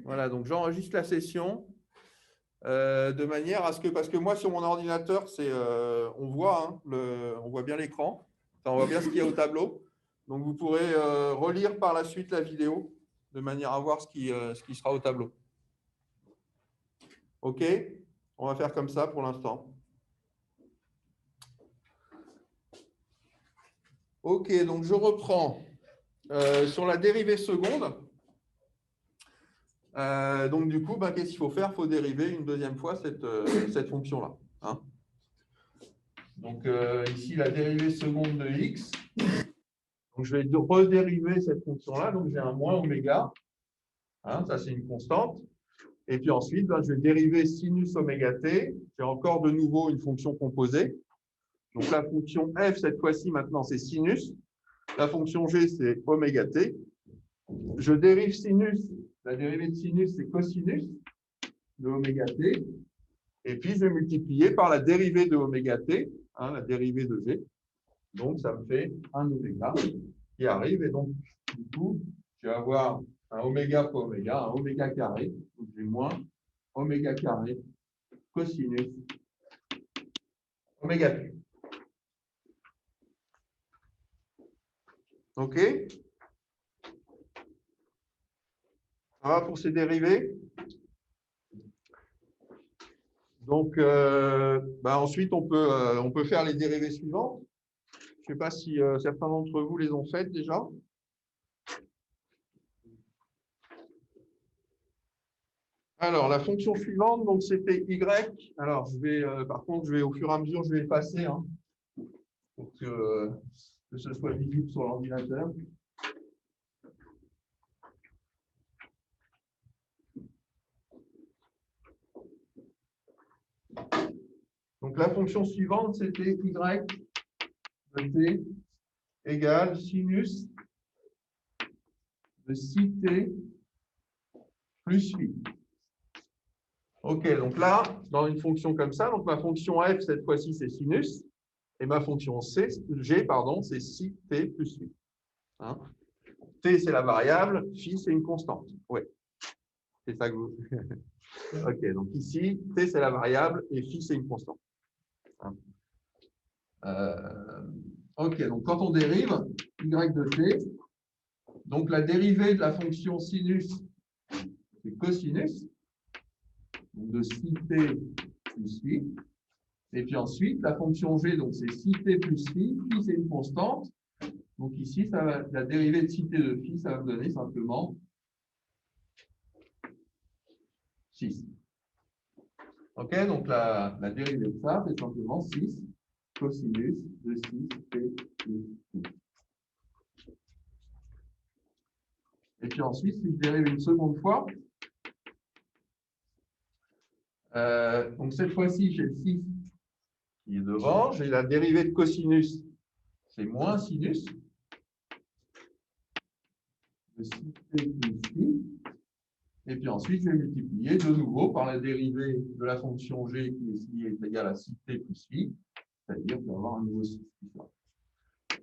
Voilà, donc j'enregistre la session de manière à ce que, parce que moi sur mon ordinateur, on voit, hein, on voit bien l'écran, enfin, on voit bien ce qu'il y a au tableau. Donc vous pourrez relire par la suite la vidéo de manière à voir ce qui sera au tableau. OK? On va faire comme ça pour l'instant. OK, donc je reprends sur la dérivée seconde. Donc du coup, qu'est-ce qu'il faut faire? Il faut dériver une deuxième fois cette fonction-là. Hein. Donc ici, la dérivée seconde de x. Donc je vais redériver cette fonction-là. Donc j'ai un moins oméga. Hein, ça, c'est une constante. Et puis ensuite, je vais dériver sinus oméga t. J'ai encore de nouveau une fonction composée. Donc la fonction f, cette fois-ci, maintenant, c'est sinus. La fonction g, c'est oméga t. Je dérive sinus. La dérivée de sinus, c'est cosinus de oméga t. Et puis, je vais multiplier par la dérivée de oméga t, hein, la dérivée de g. Donc, ça me fait un oméga qui arrive. Et donc, du coup, je vais avoir un oméga fois oméga, un oméga carré. Donc, j'ai moins oméga carré cosinus oméga t. OK? Ça va pour ces dérivés? Donc, ensuite, on peut faire les dérivées suivantes. Je ne sais pas si certains d'entre vous les ont faites déjà. Alors, la fonction suivante, donc c'était y. Alors, par contre, je vais au fur et à mesure, je vais effacer hein, pour que ce soit visible sur l'ordinateur. Donc, la fonction suivante, c'était y de t égale sinus de 6t plus phi. OK, donc là, dans une fonction comme ça, donc ma fonction f, cette fois-ci, c'est sinus, et ma fonction g, pardon, c'est 6t plus phi. Hein, t, c'est la variable, phi, c'est une constante. Oui, c'est ça que vous... OK, donc ici, t, c'est la variable, et phi, c'est une constante. Hein. OK, donc quand on dérive y de t, donc la dérivée de la fonction sinus, c'est cosinus, donc de 6t plus phi. Et puis ensuite, la fonction g, donc c'est 6t plus phi. Phi, c'est une constante. Donc ici, la dérivée de 6t de phi, ça va me donner simplement 6. OK, donc la dérivée de ça, c'est simplement 6 cosinus de 6t plus phi. Et puis ensuite, si je dérive une seconde fois, donc cette fois-ci, j'ai le 6 qui est devant, j'ai la dérivée de cosinus, c'est moins sinus de 6t plus phi. Et puis ensuite, je vais multiplier de nouveau par la dérivée de la fonction g qui ici est égale à 6t plus phi, c'est-à-dire que je vais avoir un nouveau 6 qui sort.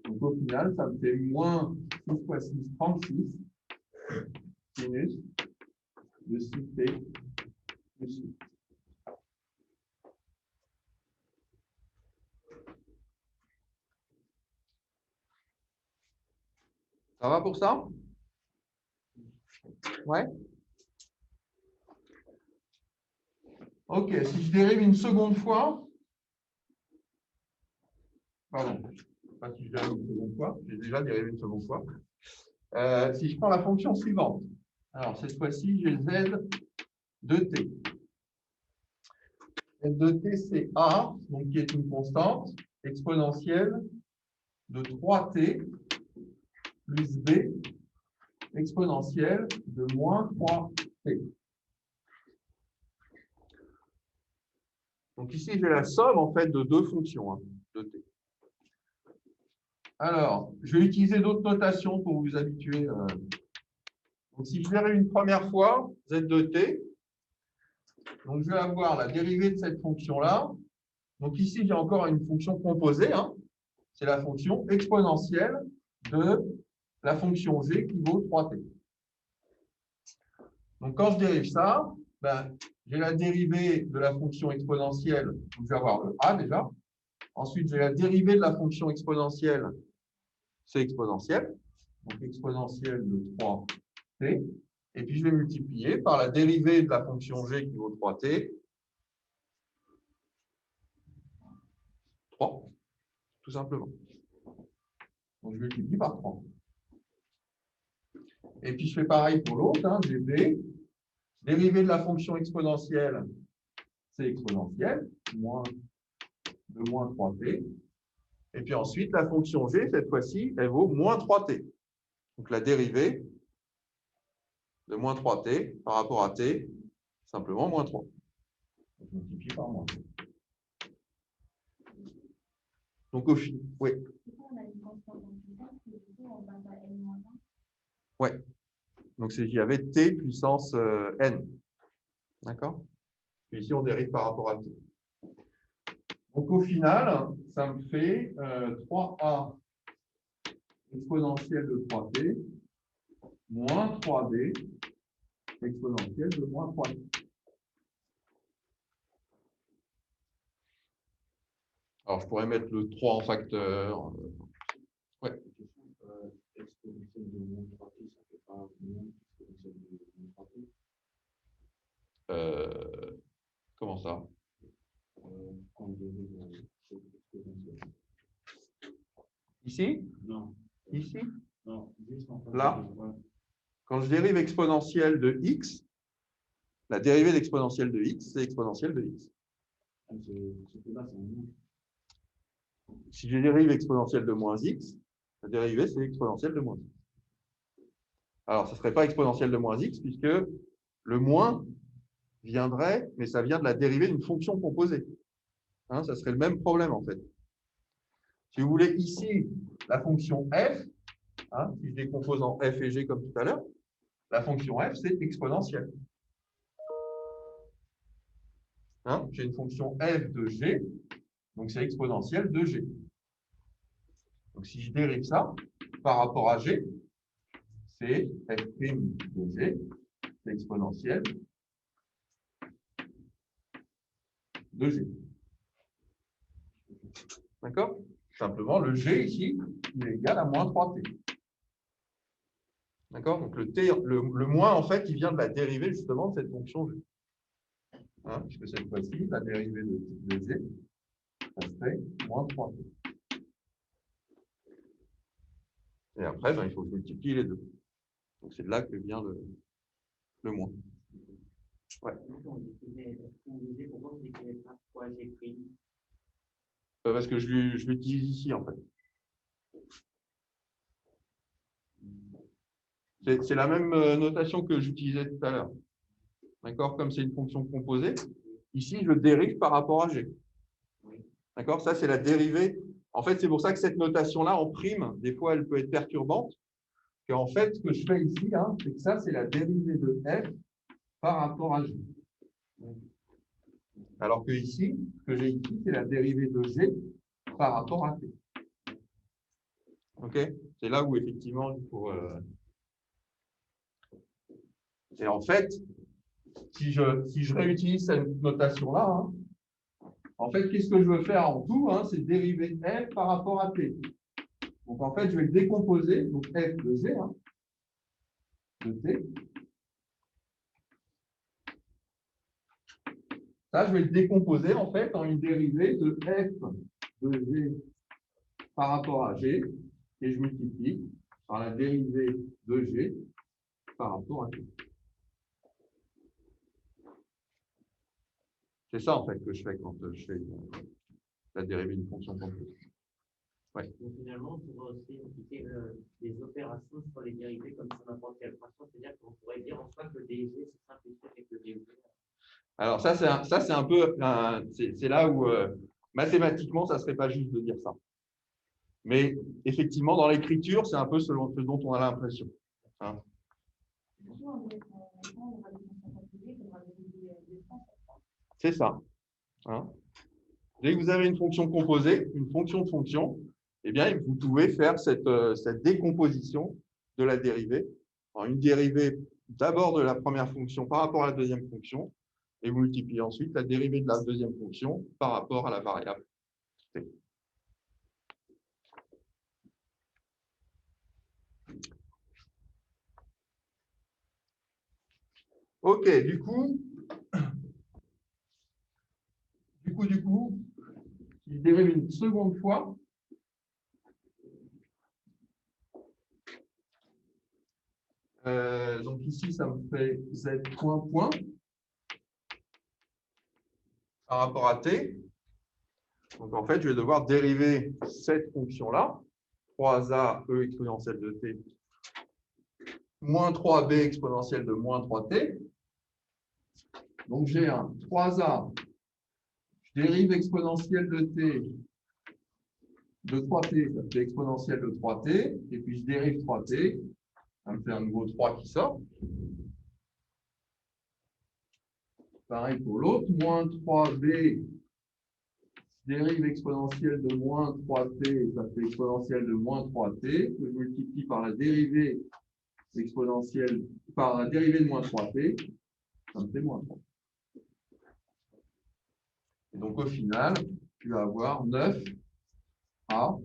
Donc au final, ça me fait moins 6 fois 6, 36 sinus de 6t plus phi. Ça va pour ça? Ouais. OK, si je dérive une seconde fois, pardon, pas si je dérive une seconde fois, j'ai déjà dérivé une seconde fois. Si je prends la fonction suivante, alors cette fois-ci, j'ai z de t. Z de t, c'est a, donc qui est une constante exponentielle de 3t plus b exponentielle de moins 3t. Donc ici, j'ai la somme en fait de deux fonctions hein, de t. Alors, je vais utiliser d'autres notations pour vous habituer. Donc, si je dérive une première fois, z de t, donc je vais avoir la dérivée de cette fonction-là. Donc ici, j'ai encore une fonction composée. Hein. C'est la fonction exponentielle de la fonction g qui vaut 3t. Donc, quand je dérive ça, ben, j'ai la dérivée de la fonction exponentielle. Donc, je vais avoir le a déjà. Ensuite, j'ai la dérivée de la fonction exponentielle. C'est exponentielle. Donc, exponentielle de 3t. Et puis, je vais multiplier par la dérivée de la fonction g qui vaut 3t. 3, tout simplement. Donc, je multiplie par 3. Et puis, je fais pareil pour l'autre. Hein, j'ai b. Dérivée de la fonction exponentielle, c'est exponentielle, de moins 3t. Et puis ensuite, la fonction g, cette fois-ci, elle vaut moins 3t. Donc, la dérivée de moins 3t par rapport à t, simplement moins 3. Donc, multiplie par moins 3. Donc, au final, oui. Oui. Donc, il y avait t puissance n. D'accord? Puis ici, on dérive par rapport à t. Donc, au final, ça me fait 3a exponentielle de 3t moins 3b exponentielle de moins 3t. Alors, je pourrais mettre le 3 en facteur. Ouais. Exponentielle de moins 3t, ça fait pas moins exponentielle de moins 3t. Comment ça? Ici? Non. Ici? Non. Là? Quand je dérive exponentielle de x, la dérivée d'exponentielle de x, c'est exponentielle de x. Si je dérive exponentielle de moins x, la dérivée, c'est exponentielle de moins x. Alors, ce ne serait pas exponentielle de moins x, puisque le moins viendrait, mais ça vient de la dérivée d'une fonction composée. Hein, ça serait le même problème, en fait. Si vous voulez, ici, la fonction f, hein, si je décompose en f et g comme tout à l'heure, la fonction f, c'est exponentielle. Hein, j'ai une fonction f de g, donc c'est exponentielle de g. Donc, si je dérive ça par rapport à g, c'est f' de g, c'est exponentielle de g. D'accord? Simplement, le g ici, il est égal à moins 3t. D'accord? Donc, le moins, en fait, il vient de la dérivée justement de cette fonction g. Hein, puisque cette fois-ci, la dérivée de g, ça serait moins 3t. Et après, ben, il faut multiplier les deux. Donc, c'est de là que vient le moins. Ouais. Parce que je l'utilise ici, en fait. C'est la même notation que j'utilisais tout à l'heure. D'accord? Comme c'est une fonction composée, ici, je dérive par rapport à g. D'accord? Ça, c'est la dérivée. En fait, c'est pour ça que cette notation-là, en prime, des fois, elle peut être perturbante. En fait, ce que je fais ici, hein, c'est que ça, c'est la dérivée de f par rapport à g. Alors que ici, ce que j'ai ici, c'est la dérivée de g par rapport à t. OK? C'est là où, effectivement, il faut... Et en fait, si je réutilise cette notation-là, hein, en fait, qu'est-ce que je veux faire en tout, hein, c'est dériver f par rapport à t. Donc, en fait, je vais le décomposer, donc f de g, hein, de t. Ça, je vais le décomposer, en fait, en une dérivée de f de g par rapport à g, et je multiplie par la dérivée de g par rapport à t. C'est ça, en fait, que je fais quand je fais la dérivée d'une fonction composée. Ouais. Donc, finalement, on pourrait aussi appliquer des opérations sur les dérivés comme sur n'importe quelle équation, c'est-à-dire qu'on pourrait dire en soi que le dg c'est simplifié avec le dv. Alors, ça, c'est un peu, c'est là où mathématiquement, ça ne serait pas juste de dire ça. Mais effectivement, dans l'écriture, c'est un peu ce dont on a l'impression. Hein. C'est ça. Hein. Dès que vous avez une fonction composée, une fonction de fonction, eh bien, vous pouvez faire cette décomposition de la dérivée en une dérivée d'abord de la première fonction par rapport à la deuxième fonction et vous multipliez ensuite la dérivée de la deuxième fonction par rapport à la variable t. OK, du coup, il dérive une seconde fois. Donc ici, ça me fait z point par rapport à t. Donc en fait, je vais devoir dériver cette fonction-là, 3a e exponentielle de t, moins 3b exponentielle de moins 3t. Donc j'ai un 3a, je dérive exponentielle de t de 3t, ça fait exponentielle de 3t, et puis je dérive 3t, ça me fait un nouveau 3 qui sort. Pareil pour l'autre, moins 3b, je dérive exponentielle de moins 3t, ça fait exponentielle de moins 3t, que je multiplie par la dérivée exponentielle, par la dérivée de moins 3t, ça me fait moins 3. Et donc au final, tu vas avoir 9a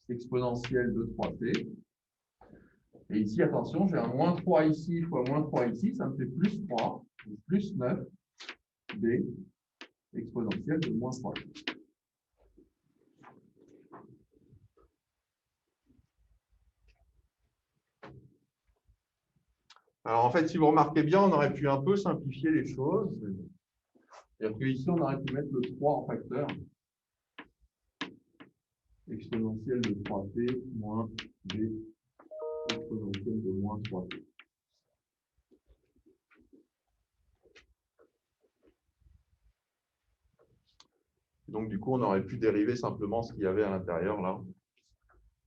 exponentielle de 3t. Et ici, attention, j'ai un moins 3 ici fois moins 3 ici, ça me fait plus 3, plus 9b exponentielle de moins 3. Alors en fait, si vous remarquez bien, on aurait pu un peu simplifier les choses. C'est-à-dire qu'ici, on aurait pu mettre le 3 en facteur. Exponentielle de 3t moins b exponentielle de moins 3t. Donc, du coup, on aurait pu dériver simplement ce qu'il y avait à l'intérieur, là.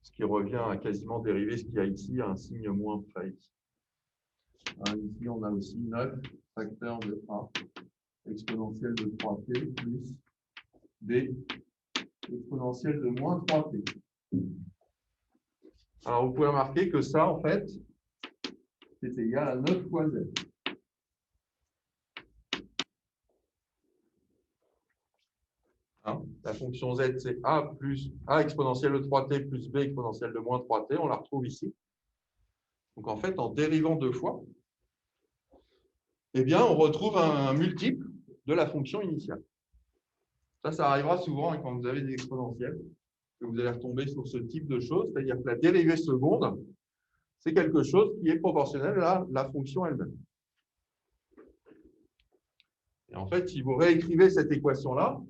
Ce qui revient à quasiment dériver ce qu'il y a ici, à un signe moins près ici. Ici, on a aussi 9 facteur de a exponentielle de 3t plus b exponentielle de moins 3t. Alors, vous pouvez remarquer que ça, en fait, c'est égal à 9 fois z. La fonction z, c'est a plus a exponentielle de 3t plus b exponentielle de moins 3t. On la retrouve ici. Donc, en fait, en dérivant deux fois, eh bien, on retrouve un multiple de la fonction initiale. Ça arrivera souvent quand vous avez des exponentielles, que vous allez retomber sur ce type de choses, c'est-à-dire que la dérivée seconde, c'est quelque chose qui est proportionnel à la fonction elle-même. Et en fait, si vous réécrivez cette équation-là,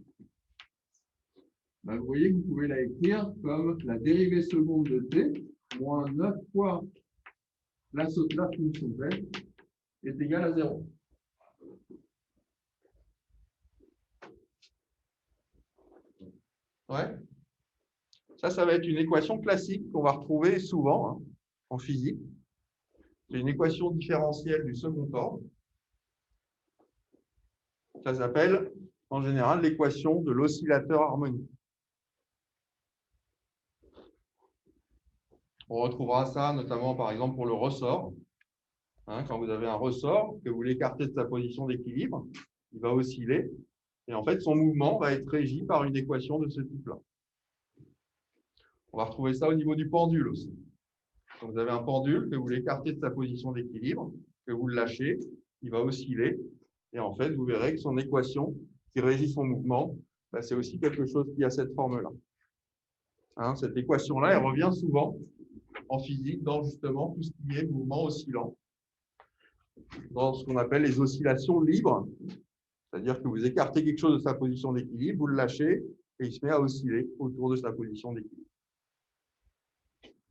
ben vous voyez que vous pouvez la écrire comme la dérivée seconde de t moins 9 fois la fonction z est égale à 0. Ouais. Ça va être une équation classique qu'on va retrouver souvent en physique. C'est une équation différentielle du second ordre. Ça s'appelle, en général, l'équation de l'oscillateur harmonique. On retrouvera ça notamment, par exemple, pour le ressort. Quand vous avez un ressort, que vous l'écartez de sa position d'équilibre, il va osciller. Et en fait, son mouvement va être régi par une équation de ce type-là. On va retrouver ça au niveau du pendule aussi. Quand vous avez un pendule, que vous l'écartez de sa position d'équilibre, que vous le lâchez, il va osciller. Et en fait, vous verrez que son équation qui régit son mouvement, c'est aussi quelque chose qui a cette forme-là. Cette équation-là, elle revient souvent en physique dans justement tout ce qui est mouvement oscillant, dans ce qu'on appelle les oscillations libres. C'est-à-dire que vous écartez quelque chose de sa position d'équilibre, vous le lâchez, et il se met à osciller autour de sa position d'équilibre.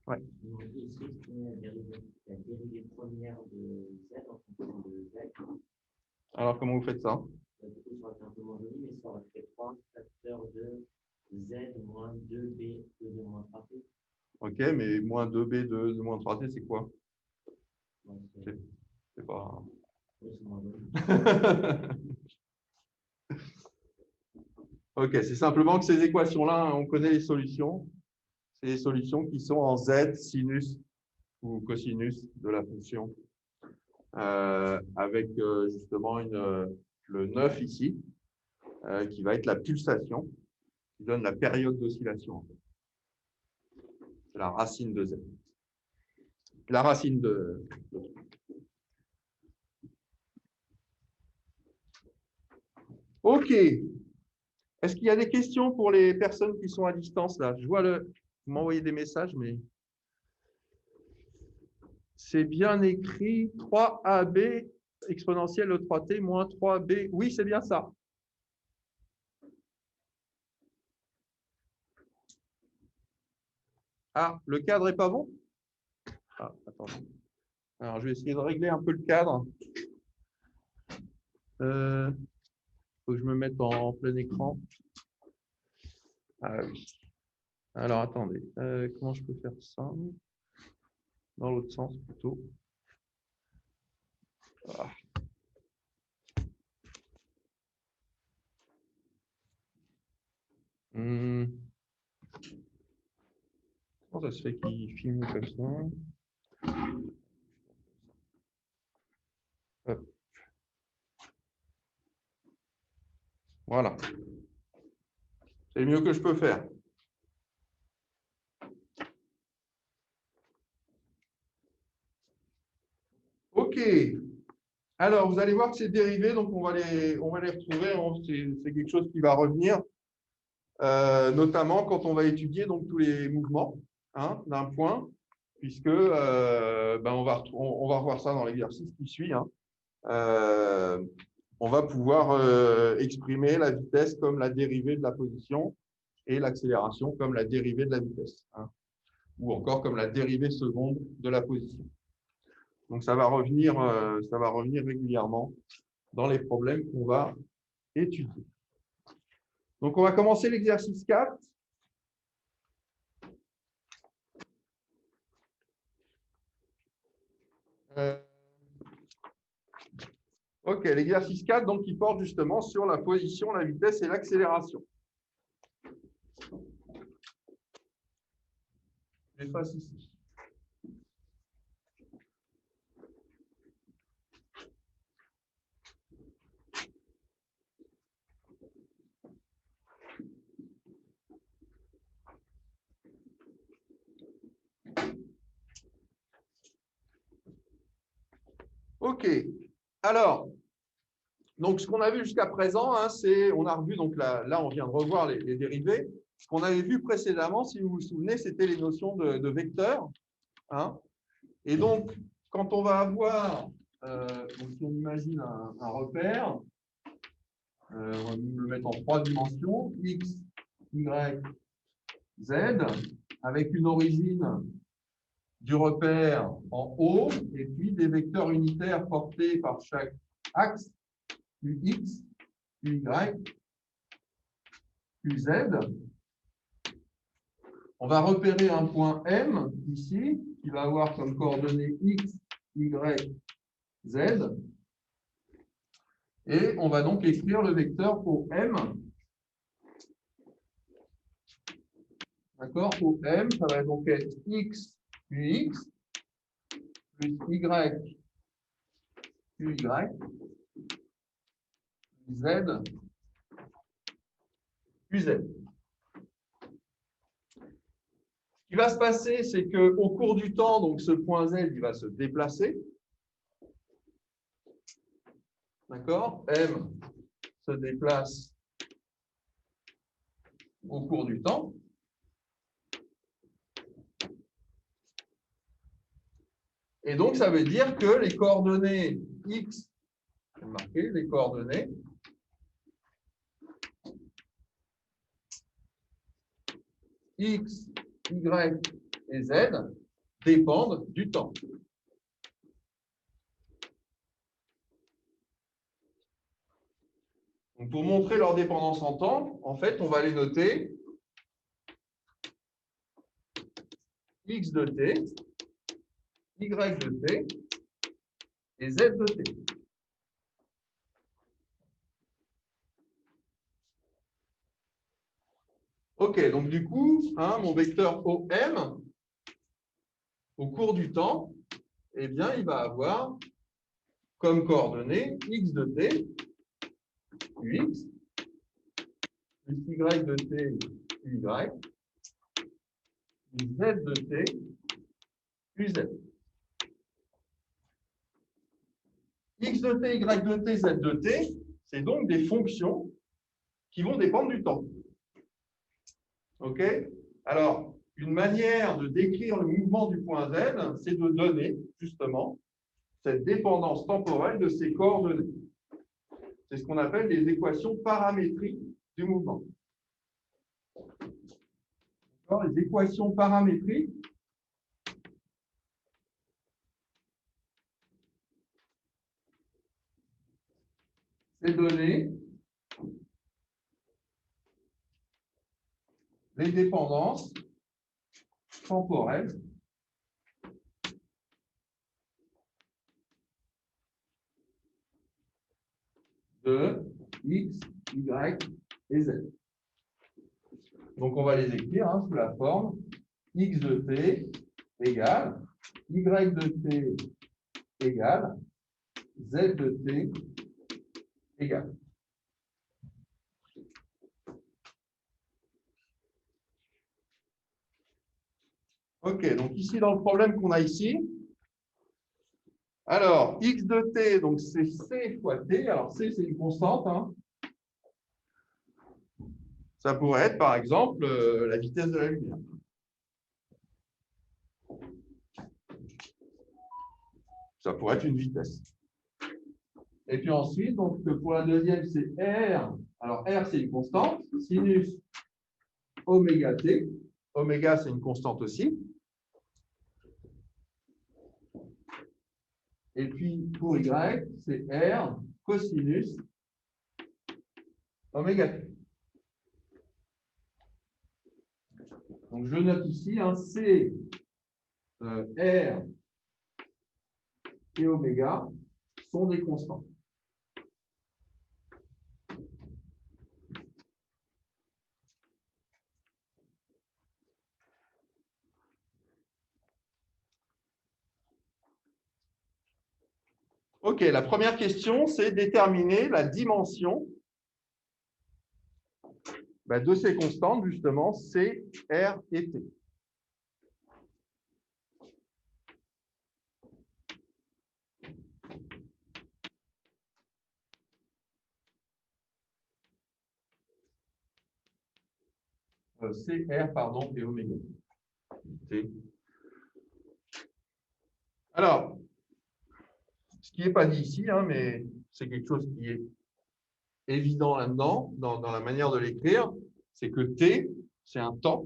Ouais. Donc ici, c'est la dérivée première de z en fonction de z. Alors, comment vous faites ça? Du coup, ça aurait été un peu moins joli, mais ça aurait fait 3 facteurs de z moins 2b de moins 3t. Ok, mais moins 2b de moins 3t, c'est quoi? C'est pas... Oui, c'est moins joli. Ok, c'est simplement que ces équations-là, on connaît les solutions. C'est les solutions qui sont en z, sinus ou cosinus de la fonction avec justement le 9 ici, qui va être la pulsation, qui donne la période d'oscillation. C'est la racine de Z. La racine de... OK. Est-ce qu'il y a des questions pour les personnes qui sont à distance là? Je vois vous m'envoyez des messages, mais c'est bien écrit 3AB exponentielle de 3T moins 3B. Oui, c'est bien ça. Ah, le cadre n'est pas bon? Ah, attendez. Alors, je vais essayer de régler un peu le cadre. Faut que je me mette en plein écran. Ah oui. Alors, attendez. Comment je peux faire ça? Dans l'autre sens, plutôt. Ah. Comment ça se fait qu'il filme comme ça? Hop. Voilà. C'est le mieux que je peux faire. OK. Alors, vous allez voir que ces dérivés, donc on va les retrouver. C'est quelque chose qui va revenir, notamment quand on va étudier donc, tous les mouvements d'un point, puisque on va revoir ça dans l'exercice qui suit. On va pouvoir exprimer la vitesse comme la dérivée de la position et l'accélération comme la dérivée de la vitesse, ou encore comme la dérivée seconde de la position. Donc, ça va revenir régulièrement dans les problèmes qu'on va étudier. Donc, on va commencer l'exercice 4. OK, l'exercice 4, donc, qui porte justement sur la position, la vitesse et l'accélération. Je fasse ici. OK. Alors, donc ce qu'on a vu jusqu'à présent, c'est, on a revu, donc là, on vient de revoir les dérivés. Ce qu'on avait vu précédemment, si vous vous souvenez, c'était les notions de vecteurs. Et donc, quand on va avoir, donc si on imagine un repère, on va le mettre en 3 dimensions, x, y, z, avec une origine du repère en haut, et puis des vecteurs unitaires portés par chaque axe, ux, uy, uz. On va repérer un point M ici, qui va avoir comme coordonnées x, y, z. Et on va donc écrire le vecteur OM. D'accord? OM, ça va donc être x, ux, plus y, uy, z, uz. Ce qui va se passer, c'est qu'au cours du temps, donc ce point Z, il va se déplacer. D'accord? M se déplace au cours du temps. Et donc, ça veut dire que les coordonnées X, je vais marquer les coordonnées X, Y et Z dépendent du temps. Donc, pour montrer leur dépendance en temps, en fait, on va les noter X de t, Y de t et Z de t. OK, donc du coup, mon vecteur OM, au cours du temps, eh bien, il va avoir comme coordonnées x de t, ux, plus y de t, uy, plus z de t, uz. X de t, y de t, z de t, c'est donc des fonctions qui vont dépendre du temps. OK? Alors, une manière de décrire le mouvement du point Z, c'est de donner justement cette dépendance temporelle de ces coordonnées. C'est ce qu'on appelle les équations paramétriques du mouvement. Les équations paramétriques, c'est donner les dépendances temporelles de x, y et z. Donc, on va les écrire sous la forme x de t égale y de t égale z de t égale. OK, donc ici, dans le problème qu'on a ici, alors, x de t, donc c'est c fois t. Alors, c, c'est une constante. Ça pourrait être, par exemple, la vitesse de la lumière. Ça pourrait être une vitesse. Et puis ensuite, donc, pour la deuxième, c'est R. Alors, R, c'est une constante. Sinus oméga t. Oméga, c'est une constante aussi. Et puis, pour Y, c'est R cosinus oméga t. Donc, je note ici, C, R et oméga sont des constantes. OK, la première question, c'est déterminer la dimension de ces constantes, justement, C, R et T. C, R, pardon, et oméga. T. Alors, ce qui n'est pas dit ici, mais c'est quelque chose qui est évident là-dedans, dans la manière de l'écrire, c'est que T, c'est un temps.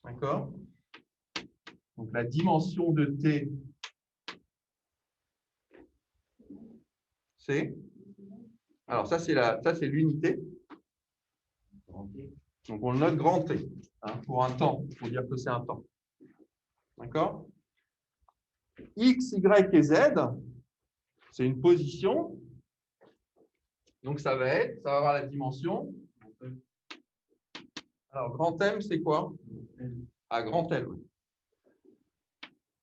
D'accord? Donc, la dimension de T, c'est... Alors, ça, c'est l'unité. Donc, on le note grand T, pour un temps. Il faut dire que c'est un temps. D'accord? X, Y et Z, c'est une position. Donc, ça va avoir la dimension. Alors, grand M, c'est quoi? Grand L. Oui.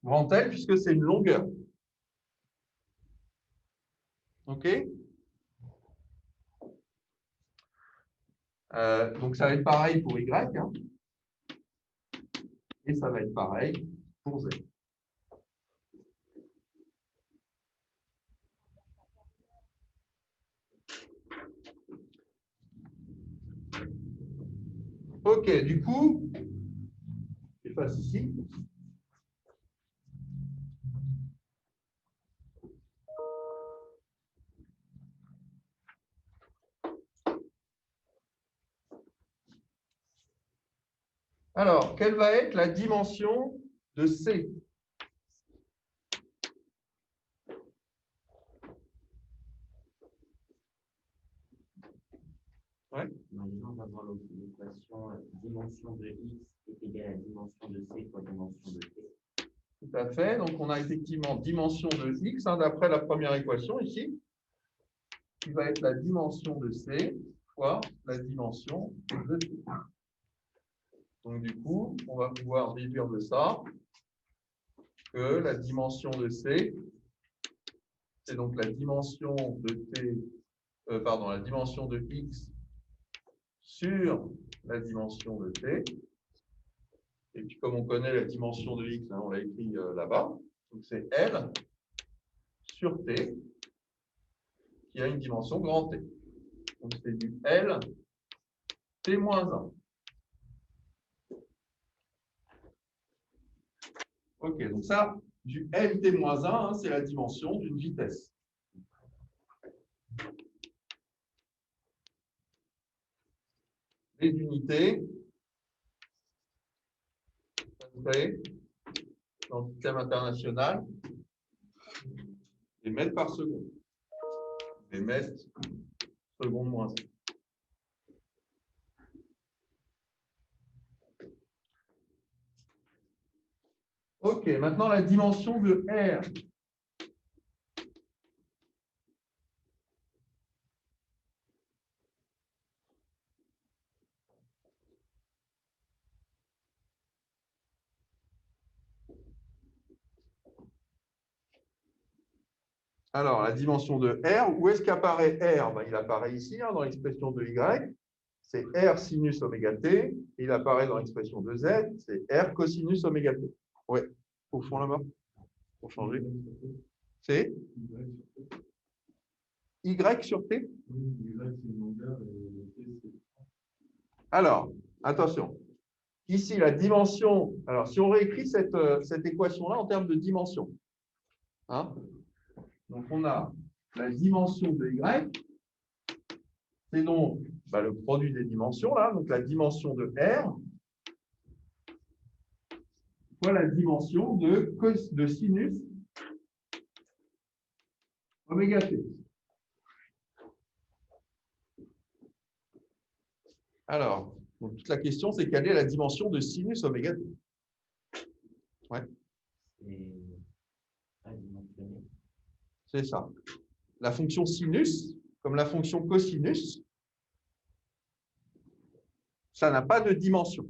Grand L, puisque c'est une longueur. OK? Donc, ça va être pareil pour Y. Et ça va être pareil pour Z. OK, du coup, j'efface ici. Alors, quelle va être la dimension de C? Ouais. Maintenant, on va voir l'équation dimension de x est égale à dimension de c fois dimension de t. Tout à fait. Donc, on a effectivement dimension de x, d'après la première équation ici, qui va être la dimension de c fois la dimension de t. Donc, du coup, on va pouvoir déduire de ça que la dimension de C c'est donc la dimension de t, la dimension de x sur la dimension de t. Et puis, comme on connaît la dimension de x, hein, on l'a écrit là-bas, donc c'est L sur t qui a une dimension grand T. Donc, c'est du L T-1. OK, donc ça, du L T-1, hein, c'est la dimension d'une vitesse. Les unités, ça fait, dans le système international, les mètres par seconde. Les mètres seconde moins 1. OK, maintenant la dimension de R. Alors, la dimension de R, où est-ce qu'apparaît R? Ben, il apparaît ici, hein, dans l'expression de Y. C'est R sinus oméga T. Il apparaît dans l'expression de Z. C'est R cosinus oméga T. Oui, au fond là-bas, pour changer. C'est Y sur T. Alors, attention. Ici, la dimension. Alors, si on réécrit cette équation-là en termes de dimension. Hein, donc, on a la dimension de Y. C'est donc le produit des dimensions, là. Donc, la dimension de R fois la dimension de sinus oméga T. Alors, donc, toute la question, c'est quelle est la dimension de sinus oméga T? Ouais. C'est ça. La fonction sinus, comme la fonction cosinus, ça n'a pas de dimension.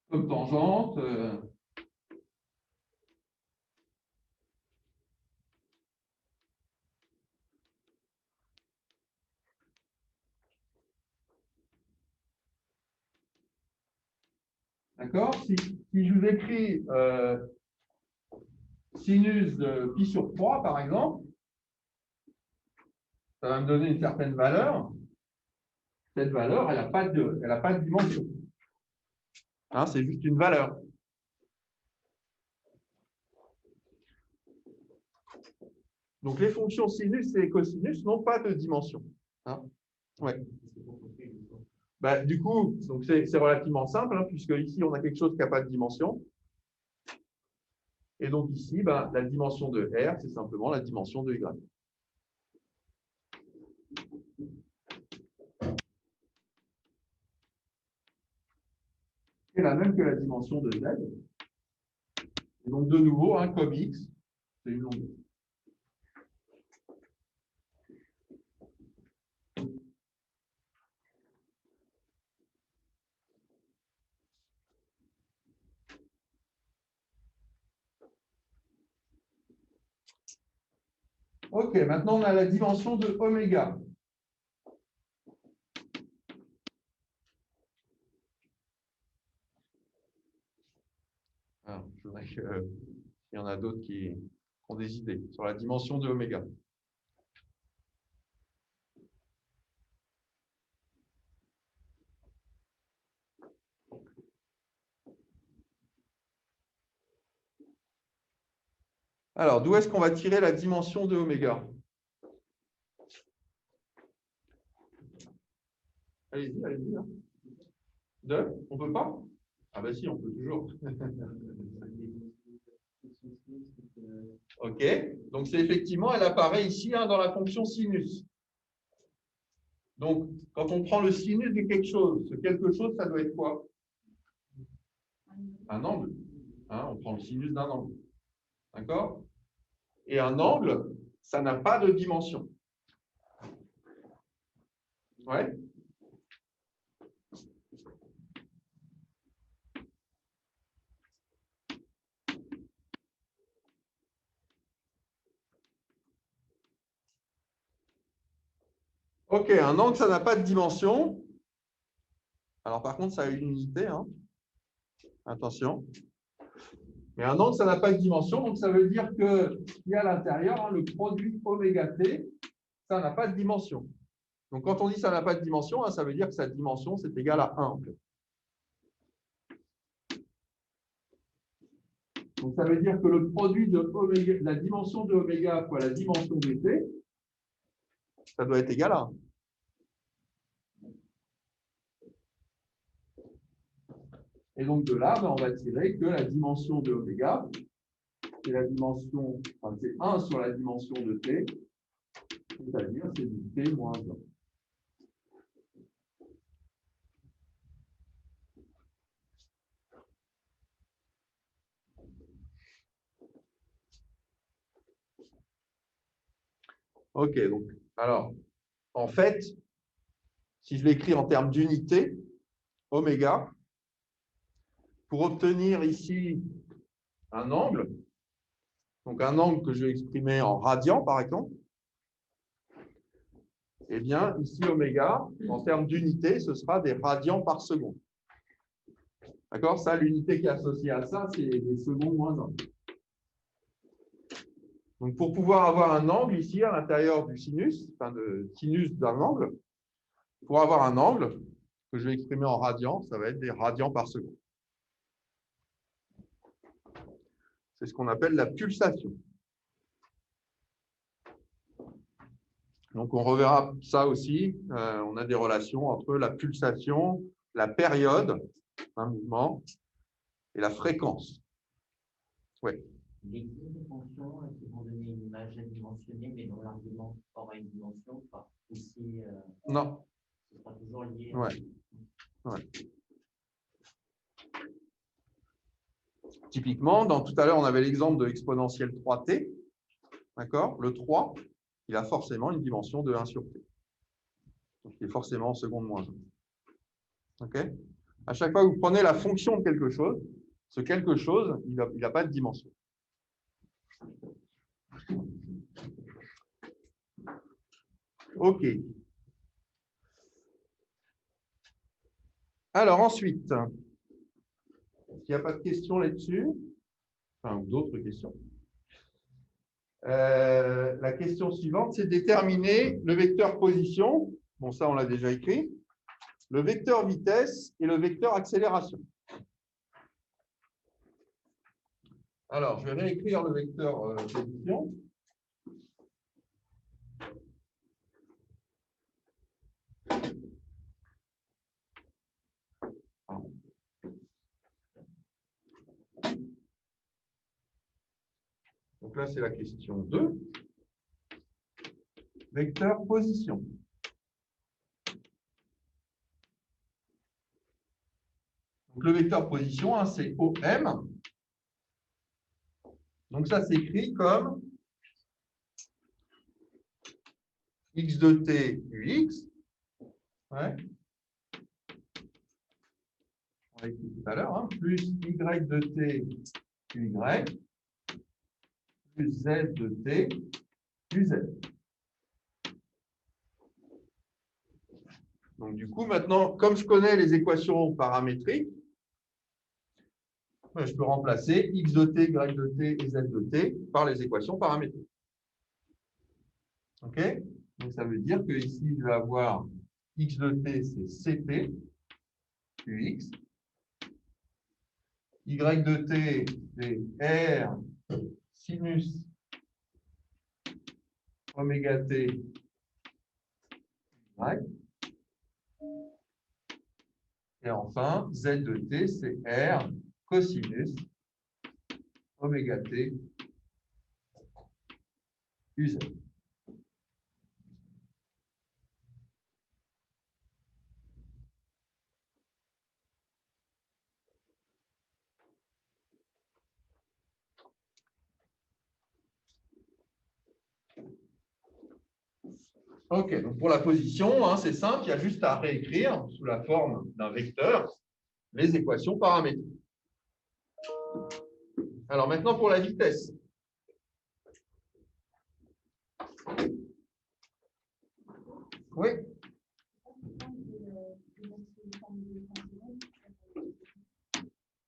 Comme tangente. D'accord? Si je vous écris sinus de pi sur 3, par exemple, ça va me donner une certaine valeur. Cette valeur, elle n'a pas de dimension. Hein, c'est juste une valeur. Donc, les fonctions sinus et cosinus n'ont pas de dimension. Hein? Ouais. Du coup, c'est relativement simple, hein, puisque ici, on a quelque chose qui n'a pas de dimension. Et donc ici, la dimension de R, c'est simplement la dimension de Y. C'est la même que la dimension de Z. Et donc, de nouveau, comme X, c'est une longueur. OK, maintenant, on a la dimension de oméga. Alors, je voudrais qu'il y en a d'autres qui ont des idées sur la dimension de oméga. Alors, d'où est-ce qu'on va tirer la dimension de oméga? Allez-y, allez-y. Hein. On ne peut pas? Ah ben si, on peut toujours. OK, donc c'est effectivement, elle apparaît ici dans la fonction sinus. Donc, quand on prend le sinus de quelque chose, ce quelque chose, ça doit être quoi? Un angle. Hein, on prend le sinus d'un angle. D'accord? Et un angle, ça n'a pas de dimension. Ouais? OK, un angle, ça n'a pas de dimension. Alors, par contre, ça a une unité. Hein. Attention. Mais un angle, ça n'a pas de dimension. Donc, ça veut dire que ce qu'il y a à l'intérieur, hein, le produit oméga t, ça n'a pas de dimension. Donc, quand on dit ça n'a pas de dimension, hein, ça veut dire que sa dimension, c'est égal à 1. En fait. Donc, ça veut dire que le produit de oméga, la dimension de oméga fois la dimension de t, ça doit être égal à 1. Et donc, de là, on va tirer que la dimension de oméga, c'est la dimension, enfin, c'est 1 sur la dimension de t, c'est-à-dire c'est du t moins 1. OK, donc, alors, en fait, si je l'écris en termes d'unité, oméga, pour obtenir ici un angle, donc un angle que je vais exprimer en radian, par exemple, eh bien, ici, oméga, en termes d'unité, ce sera des radians par seconde. D'accord? Ça, l'unité qui est associée à ça, c'est des secondes moins 1. Donc, pour pouvoir avoir un angle ici, à l'intérieur du sinus, enfin, de sinus d'un angle, pour avoir un angle que je vais exprimer en radians, ça va être des radians par seconde. C'est ce qu'on appelle la pulsation. Donc, on reverra ça aussi. On a des relations entre la pulsation, la période d'un mouvement et la fréquence. Oui. Les deux fonctions qui vont donner une image adimensionnée, mais dont l'argument aura une dimension, pas aussi. Non. Ce sera toujours lié. Ouais. Ouais. Typiquement, tout à l'heure, on avait l'exemple de l'exponentielle 3t. D'accord? Le 3, il a forcément une dimension de 1 sur t. Donc, il est forcément en seconde moins 1. OK? À chaque fois que vous prenez la fonction de quelque chose, ce quelque chose, il n'a pas de dimension. OK. Alors ensuite, s'il n'y a pas de questions là-dessus, enfin d'autres questions, la question suivante, c'est déterminer le vecteur position. Bon, ça, on l'a déjà écrit. Le vecteur vitesse et le vecteur accélération. Alors, je vais réécrire le vecteur position. Donc là, c'est la question 2. Vecteur position. Donc, le vecteur position, hein, c'est OM. Donc ça s'écrit comme x de t ux. Ouais. On l'a écrit tout à l'heure, hein, plus y de t uy plus z de t uz. Donc du coup, maintenant, comme je connais les équations paramétriques, je peux remplacer x de t, y de t et z de t par les équations paramétriques. OK? Donc ça veut dire que ici, je vais avoir x de t, c'est ct, ux. Y de t, c'est r sinus oméga t y. Et enfin, z de t, c'est r cosinus oméga t uz. OK, donc pour la position, hein, c'est simple, il y a juste à réécrire sous la forme d'un vecteur les équations paramétriques. Alors maintenant pour la vitesse. Ce Oui.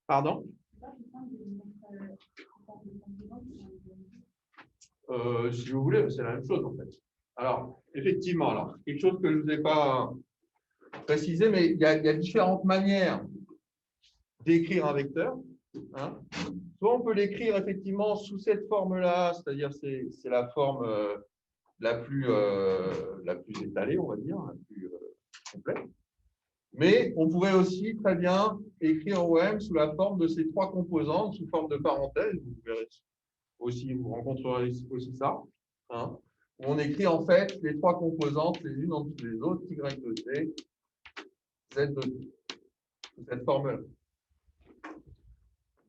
Pardon? Si vous voulez, c'est la même chose en fait. Alors, effectivement, alors, quelque chose que je ne vous ai pas précisé, mais il y a différentes manières d'écrire un vecteur. Hein. Soit on peut l'écrire effectivement sous cette forme-là, c'est-à-dire c'est la forme la plus étalée, on va dire, la plus complète. Mais on pourrait aussi très bien écrire OM sous la forme de ces trois composantes, sous forme de parenthèse. Vous verrez aussi, vous rencontrerez aussi ça. Hein, où on écrit en fait les trois composantes les unes en dessous des autres, Y de T, Z de T. Sous cette forme-là.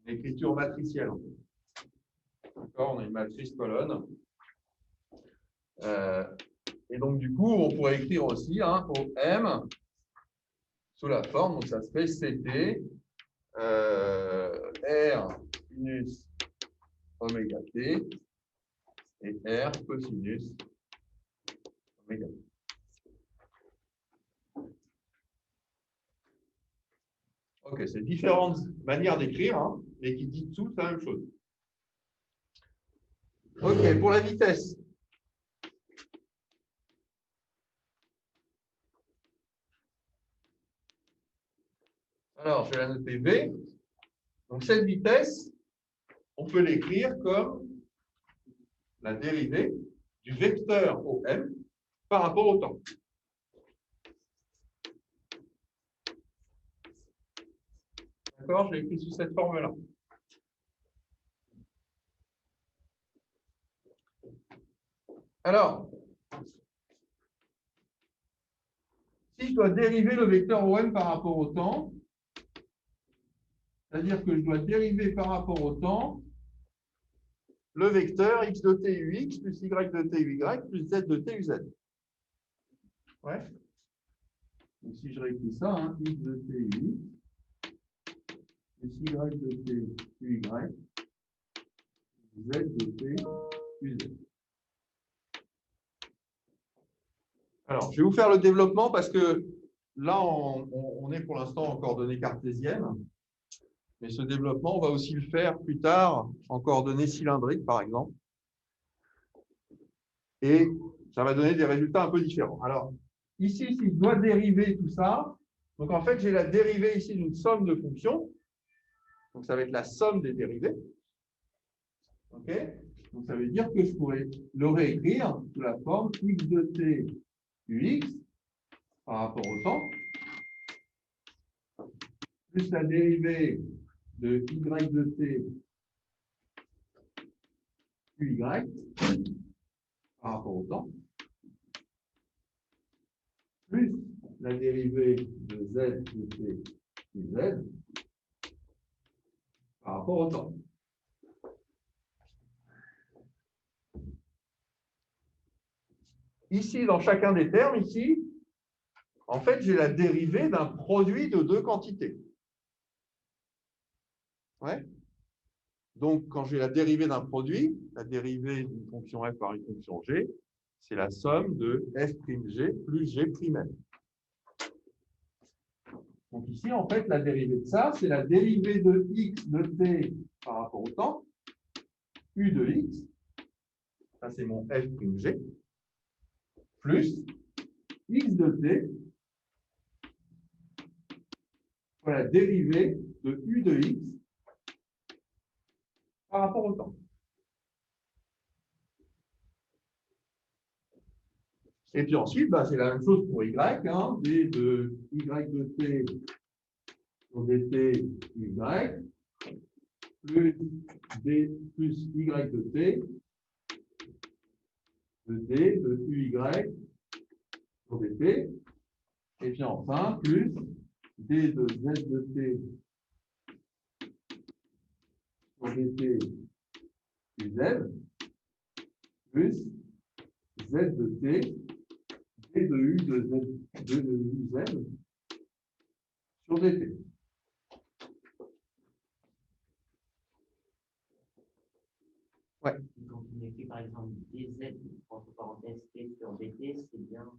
Une écriture matricielle. D'accord, on a une matrice colonne. Et donc, du coup, on pourrait écrire aussi OM sous la forme, donc ça serait CT R sinus oméga T et R cosinus oméga T. Ok, c'est différentes manières d'écrire, hein, mais qui disent tous la même chose. Ok, pour la vitesse. Alors, je vais la noter V. Donc, cette vitesse, on peut l'écrire comme la dérivée du vecteur OM par rapport au temps. D'accord, je l'ai écrit sous cette forme-là. Alors, si je dois dériver le vecteur OM par rapport au temps, c'est-à-dire que je dois dériver par rapport au temps le vecteur x de t ux plus y de t uy plus z de t uz. Ouais. Donc, si je réécris ça, hein, x de t ux plus y de t uy z de t uz. Alors, je vais vous faire le développement parce que là, on est pour l'instant en coordonnées cartésiennes. Mais ce développement, on va aussi le faire plus tard en coordonnées cylindriques, par exemple. Et ça va donner des résultats un peu différents. Alors, ici, si je dois dériver tout ça, donc en fait, j'ai la dérivée ici d'une somme de fonctions. Donc, ça va être la somme des dérivées. OK? Donc, ça veut dire que je pourrais le réécrire sous la forme x de t ux par rapport au temps, plus la dérivée de y de t uy par rapport au temps, plus la dérivée de z de t uz par rapport au temps. Ici, dans chacun des termes, ici, en fait, j'ai la dérivée d'un produit de deux quantités. Ouais. Donc, quand j'ai la dérivée d'un produit, la dérivée d'une fonction f par une fonction g, c'est la somme de f' g plus g'. Donc ici, en fait, la dérivée de ça, c'est la dérivée de x de t par rapport au temps, u de x, ça c'est mon f', plus x de t, pour la dérivée de u de x par rapport au temps. Et puis ensuite, bah, c'est la même chose pour y, hein, d de y de t sur dt y, plus d plus y de t de d de uy sur dt, et puis enfin, plus d de z de t sur dt uz, plus z de t, d de u de z de uz sur dt. Ouais. Quand on écrit par exemple dz entre parenthèses t sur dt, c'est bien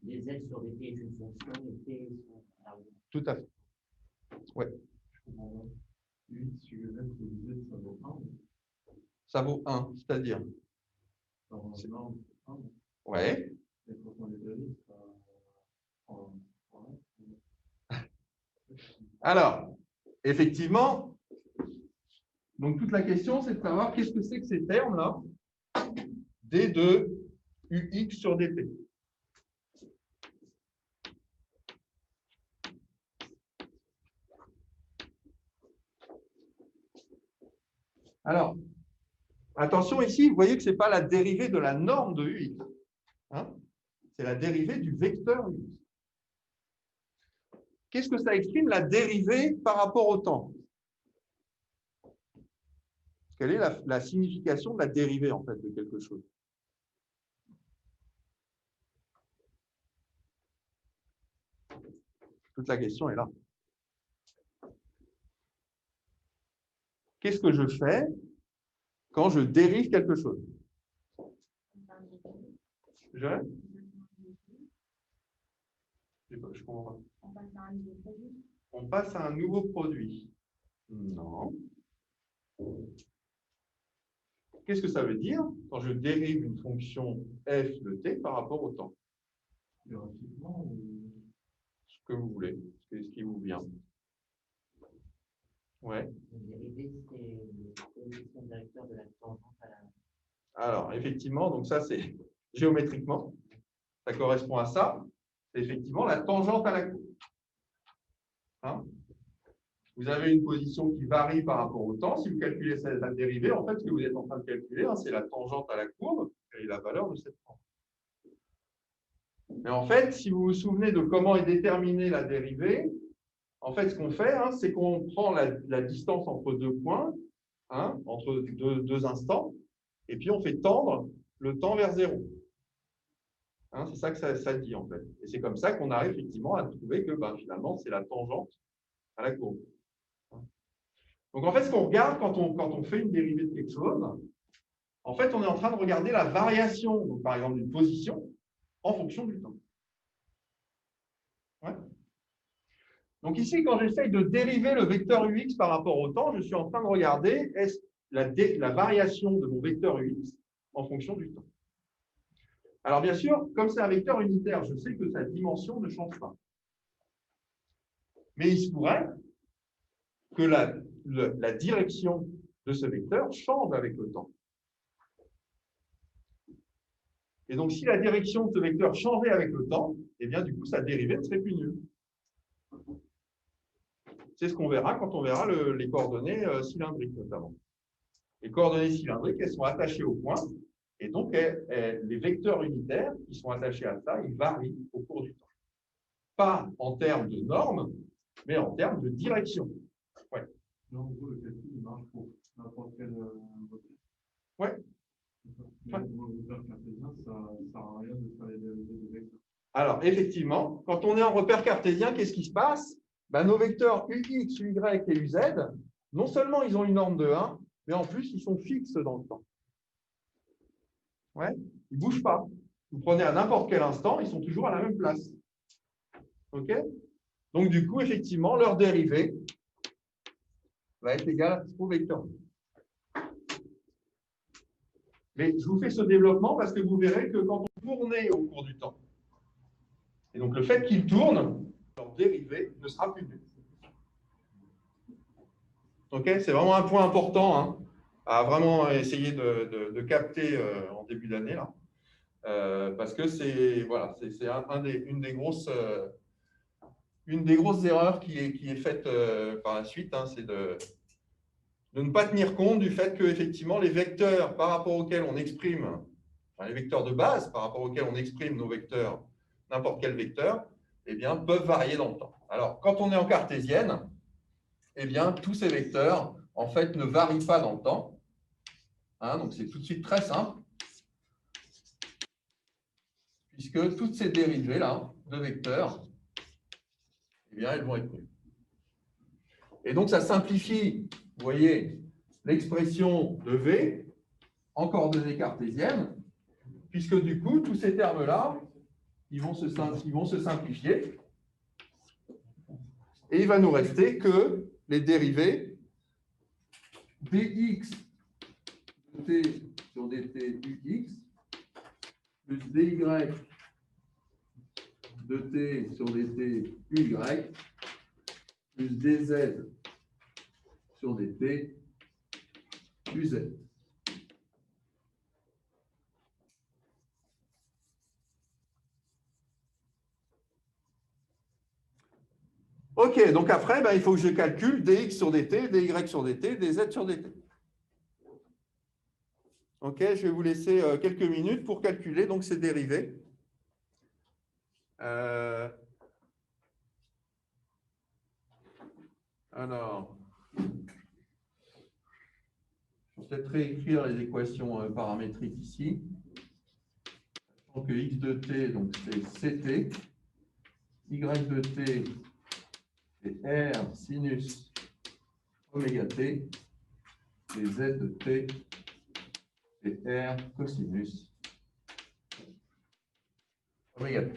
les z sur dt est une fonction et t sont un argument. Tout à fait. Ouais. UX sur Z, ça vaut 1. Ça vaut 1, c'est-à-dire. C'est norme 1. Ouais. Et quand on les dérive, ça prend 1. Alors, effectivement, donc toute la question, c'est de savoir qu'est-ce que c'est que ces termes-là, D de UX sur DP. Alors, attention ici, vous voyez que ce n'est pas la dérivée de la norme de UX. Hein, c'est la dérivée du vecteur UX. Qu'est-ce que ça exprime, la dérivée par rapport au temps? Quelle est la signification de la dérivée, en fait, de quelque chose? Toute la question est là. Qu'est-ce que je fais quand je dérive quelque chose? Je comprends pas. On passe à un nouveau produit. Non. Qu'est-ce que ça veut dire quand je dérive une fonction f de t par rapport au temps? Graphiquement, Ce que vous voulez, ce qui vous vient. Ouais. La dérivée, c'est le coefficient directeur de la tangente à la. Alors, effectivement, donc ça, c'est géométriquement, ça correspond à ça. C'est effectivement la tangente à la courbe. Hein? Vous avez une position qui varie par rapport au temps. Si vous calculez la dérivée, en fait, ce que vous êtes en train de calculer, hein, c'est la tangente à la courbe et la valeur de cette tangente. Mais en fait, si vous vous souvenez de comment est déterminée la dérivée, en fait, ce qu'on fait, hein, c'est qu'on prend la distance entre deux points, hein, entre deux instants, et puis on fait tendre le temps vers 0. Hein, c'est ça que ça dit, en fait. Et c'est comme ça qu'on arrive effectivement à trouver que finalement, c'est la tangente à la courbe. Donc, en fait, ce qu'on regarde quand on fait une dérivée de quelque chose, en fait, on est en train de regarder la variation, donc, par exemple, d'une position en fonction du temps. Ouais. Donc, ici, quand j'essaye de dériver le vecteur UX par rapport au temps, je suis en train de regarder la variation de mon vecteur UX en fonction du temps. Alors, bien sûr, comme c'est un vecteur unitaire, je sais que sa dimension ne change pas. Mais il se pourrait que la direction de ce vecteur change avec le temps. Et donc, si la direction de ce vecteur changeait avec le temps, eh bien, du coup, sa dérivée ne serait plus nulle. C'est ce qu'on verra quand on verra les coordonnées cylindriques, notamment. Les coordonnées cylindriques, elles sont attachées au point, et donc les vecteurs unitaires qui sont attachés à ça, ils varient au cours du temps. Pas en termes de normes, mais en termes de direction. Ouais. en gros, le calcul il marche pour n'importe quel vecteur. Ouais. Mais pour le vecteur cartésien, ça ne sert à rien de faire les dérivés de vecteurs. Alors, effectivement, quand on est en repère cartésien, qu'est-ce qui se passe? Nos vecteurs UX, UY et UZ, non seulement ils ont une norme de 1, mais en plus, ils sont fixes dans le temps. Ouais. Ils ne bougent pas. Vous prenez à n'importe quel instant, ils sont toujours à la même place. OK? Donc, du coup, effectivement, leur dérivée va être égale au vecteur. Mais je vous fais ce développement parce que vous verrez que quand on tourne au cours du temps, et donc le fait qu'il tourne, leur dérivée ne sera plus nulle. OK? C'est vraiment un point important, hein, à vraiment essayer de capter en début d'année, là. Parce que c'est voilà, une des grosses erreurs qui est faite par la suite, hein, c'est de ne pas tenir compte du fait que effectivement les vecteurs par rapport auxquels on exprime, les vecteurs de base par rapport auxquels on exprime nos vecteurs, n'importe quel vecteur, eh bien, peuvent varier dans le temps. Alors, quand on est en cartésienne, eh bien, tous ces vecteurs, en fait, ne varient pas dans le temps. Hein, donc, c'est tout de suite très simple, puisque toutes ces dérivées-là de vecteurs, eh bien, elles vont être nulles. Et donc, ça simplifie, vous voyez, l'expression de V en coordonnées cartésiennes, puisque du coup, tous ces termes-là ils vont se simplifier. Et il va nous rester que les dérivés dx de t sur dt ux plus dy de t sur dt uy plus dz sur dt uz. Ok, donc après, il faut que je calcule dx sur dt, dy sur dt, dz sur dt. Ok, je vais vous laisser quelques minutes pour calculer donc ces dérivés. Alors, je vais peut-être réécrire les équations paramétriques ici. Donc x de t, donc c'est ct, y de t, c'est r sinus oméga t, et z de t, c'est r cosinus oméga t.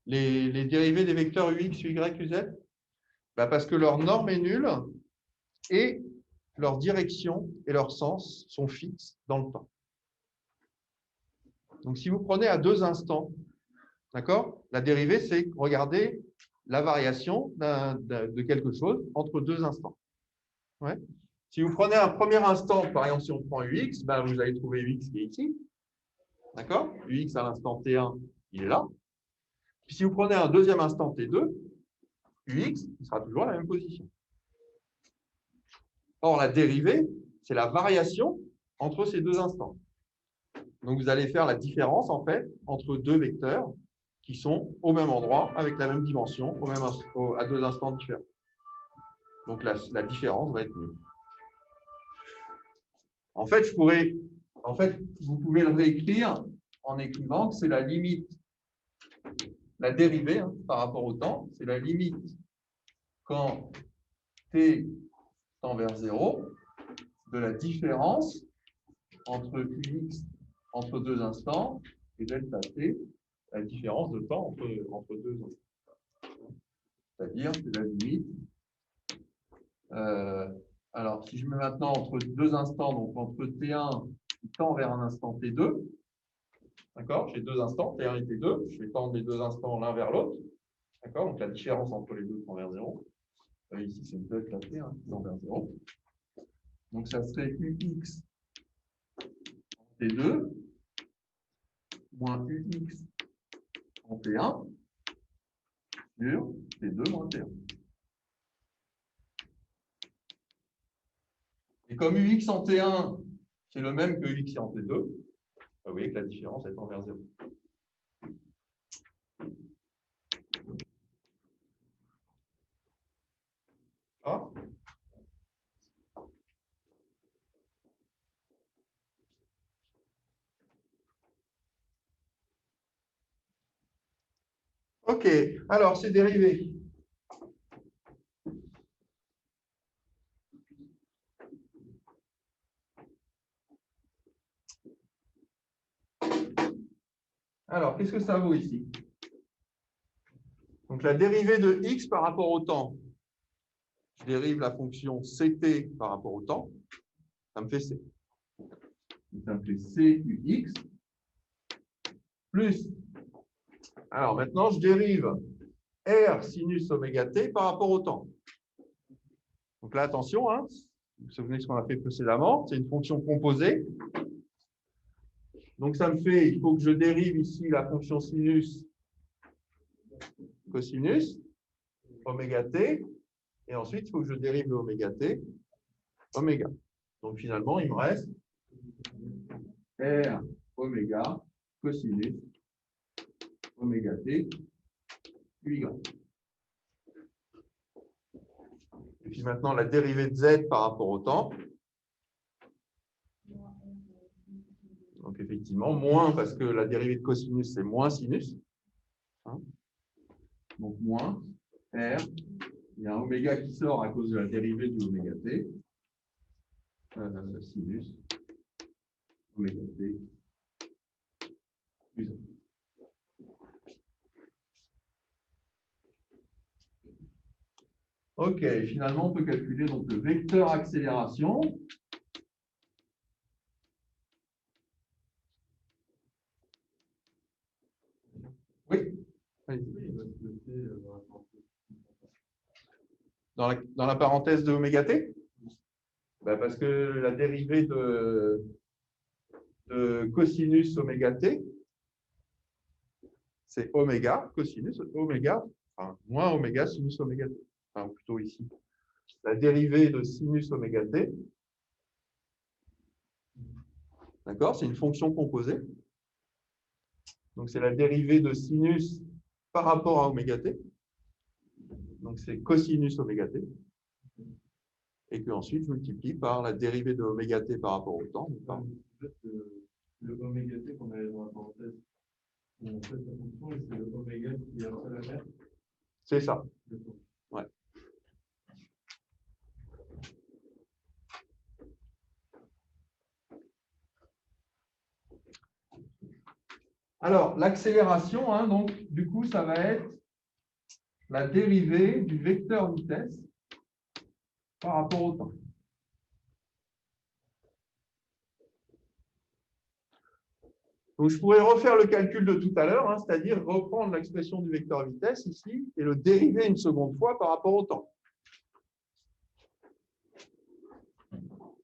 Les dérivés des vecteurs ux, uy, uz, parce que leur norme est nulle et leur direction et leur sens sont fixes dans le temps. Donc, si vous prenez à deux instants, d'accord, la dérivée, c'est regarder la variation de quelque chose entre deux instants. Ouais. Si vous prenez un premier instant, par exemple, si on prend ux, vous allez trouver ux qui est ici. D'accord? Ux à l'instant t1, il est là. Puis si vous prenez un deuxième instant t2, ux, il sera toujours à la même position. Or, la dérivée, c'est la variation entre ces deux instants. Donc, vous allez faire la différence, en fait, entre deux vecteurs qui sont au même endroit, avec la même dimension, à deux instants différents. Donc, la différence va être nulle. En fait, vous pouvez le réécrire en écrivant que c'est la limite, la dérivée par rapport au temps, c'est la limite quand t tend vers 0 de la différence entre ux entre deux instants et delta t, la différence de temps entre deux instants. C'est-à-dire que la limite. Alors, si je mets maintenant entre deux instants, donc entre t1 qui tend vers un instant t2, d'accord, j'ai deux instants, t1 et t2, je vais tendre les deux instants l'un vers l'autre, d'accord, donc la différence entre les deux tend vers 0. Ici, c'est une delta t qui tend vers 0. Donc, ça serait ux en t2 moins ux en t1 sur t2 moins t1. Et comme ux en t1, c'est le même que ux en t2, vous voyez que la différence est tend vers 0. Ah. Ok, alors c'est dérivé. Alors, qu'est-ce que ça vaut ici? Donc, la dérivée de x par rapport au temps. Je dérive la fonction ct par rapport au temps. Ça me fait c. Ça me fait cux plus. Alors, maintenant, je dérive r sinus oméga t par rapport au temps. Donc là, attention, vous vous souvenez de ce qu'on a fait précédemment, c'est une fonction composée. Donc, ça me fait, il faut que je dérive ici la fonction sinus cosinus oméga t, et ensuite, il faut que je dérive le oméga t, oméga. Donc, finalement, il me reste r oméga cosinus oméga t uy. Et puis maintenant, la dérivée de z par rapport au temps. Donc effectivement, moins parce que la dérivée de cosinus, c'est moins sinus. Hein. Donc moins R. Il y a un oméga qui sort à cause de la dérivée de oméga t. Sinus oméga t plus 1. OK, finalement, on peut calculer donc le vecteur accélération. Oui. Dans la parenthèse de oméga t, ben parce que la dérivée de cosinus oméga t, c'est oméga, cosinus, oméga, enfin, moins oméga, sinus oméga t. Enfin, plutôt ici. La dérivée de sinus oméga t, d'accord, c'est une fonction composée. Donc, c'est la dérivée de sinus par rapport à oméga t. Donc, c'est cosinus oméga t. Et que ensuite je multiplie par la dérivée de oméga t par rapport au temps. Le oméga t qu'on avait dans la parenthèse, on fait la fonction et c'est le oméga qui est après la mer. C'est ça. Ouais. Alors, l'accélération, hein, donc, du coup, ça va être la dérivée du vecteur vitesse par rapport au temps. Donc, je pourrais refaire le calcul de tout à l'heure, hein, c'est-à-dire reprendre l'expression du vecteur vitesse ici et le dériver une seconde fois par rapport au temps.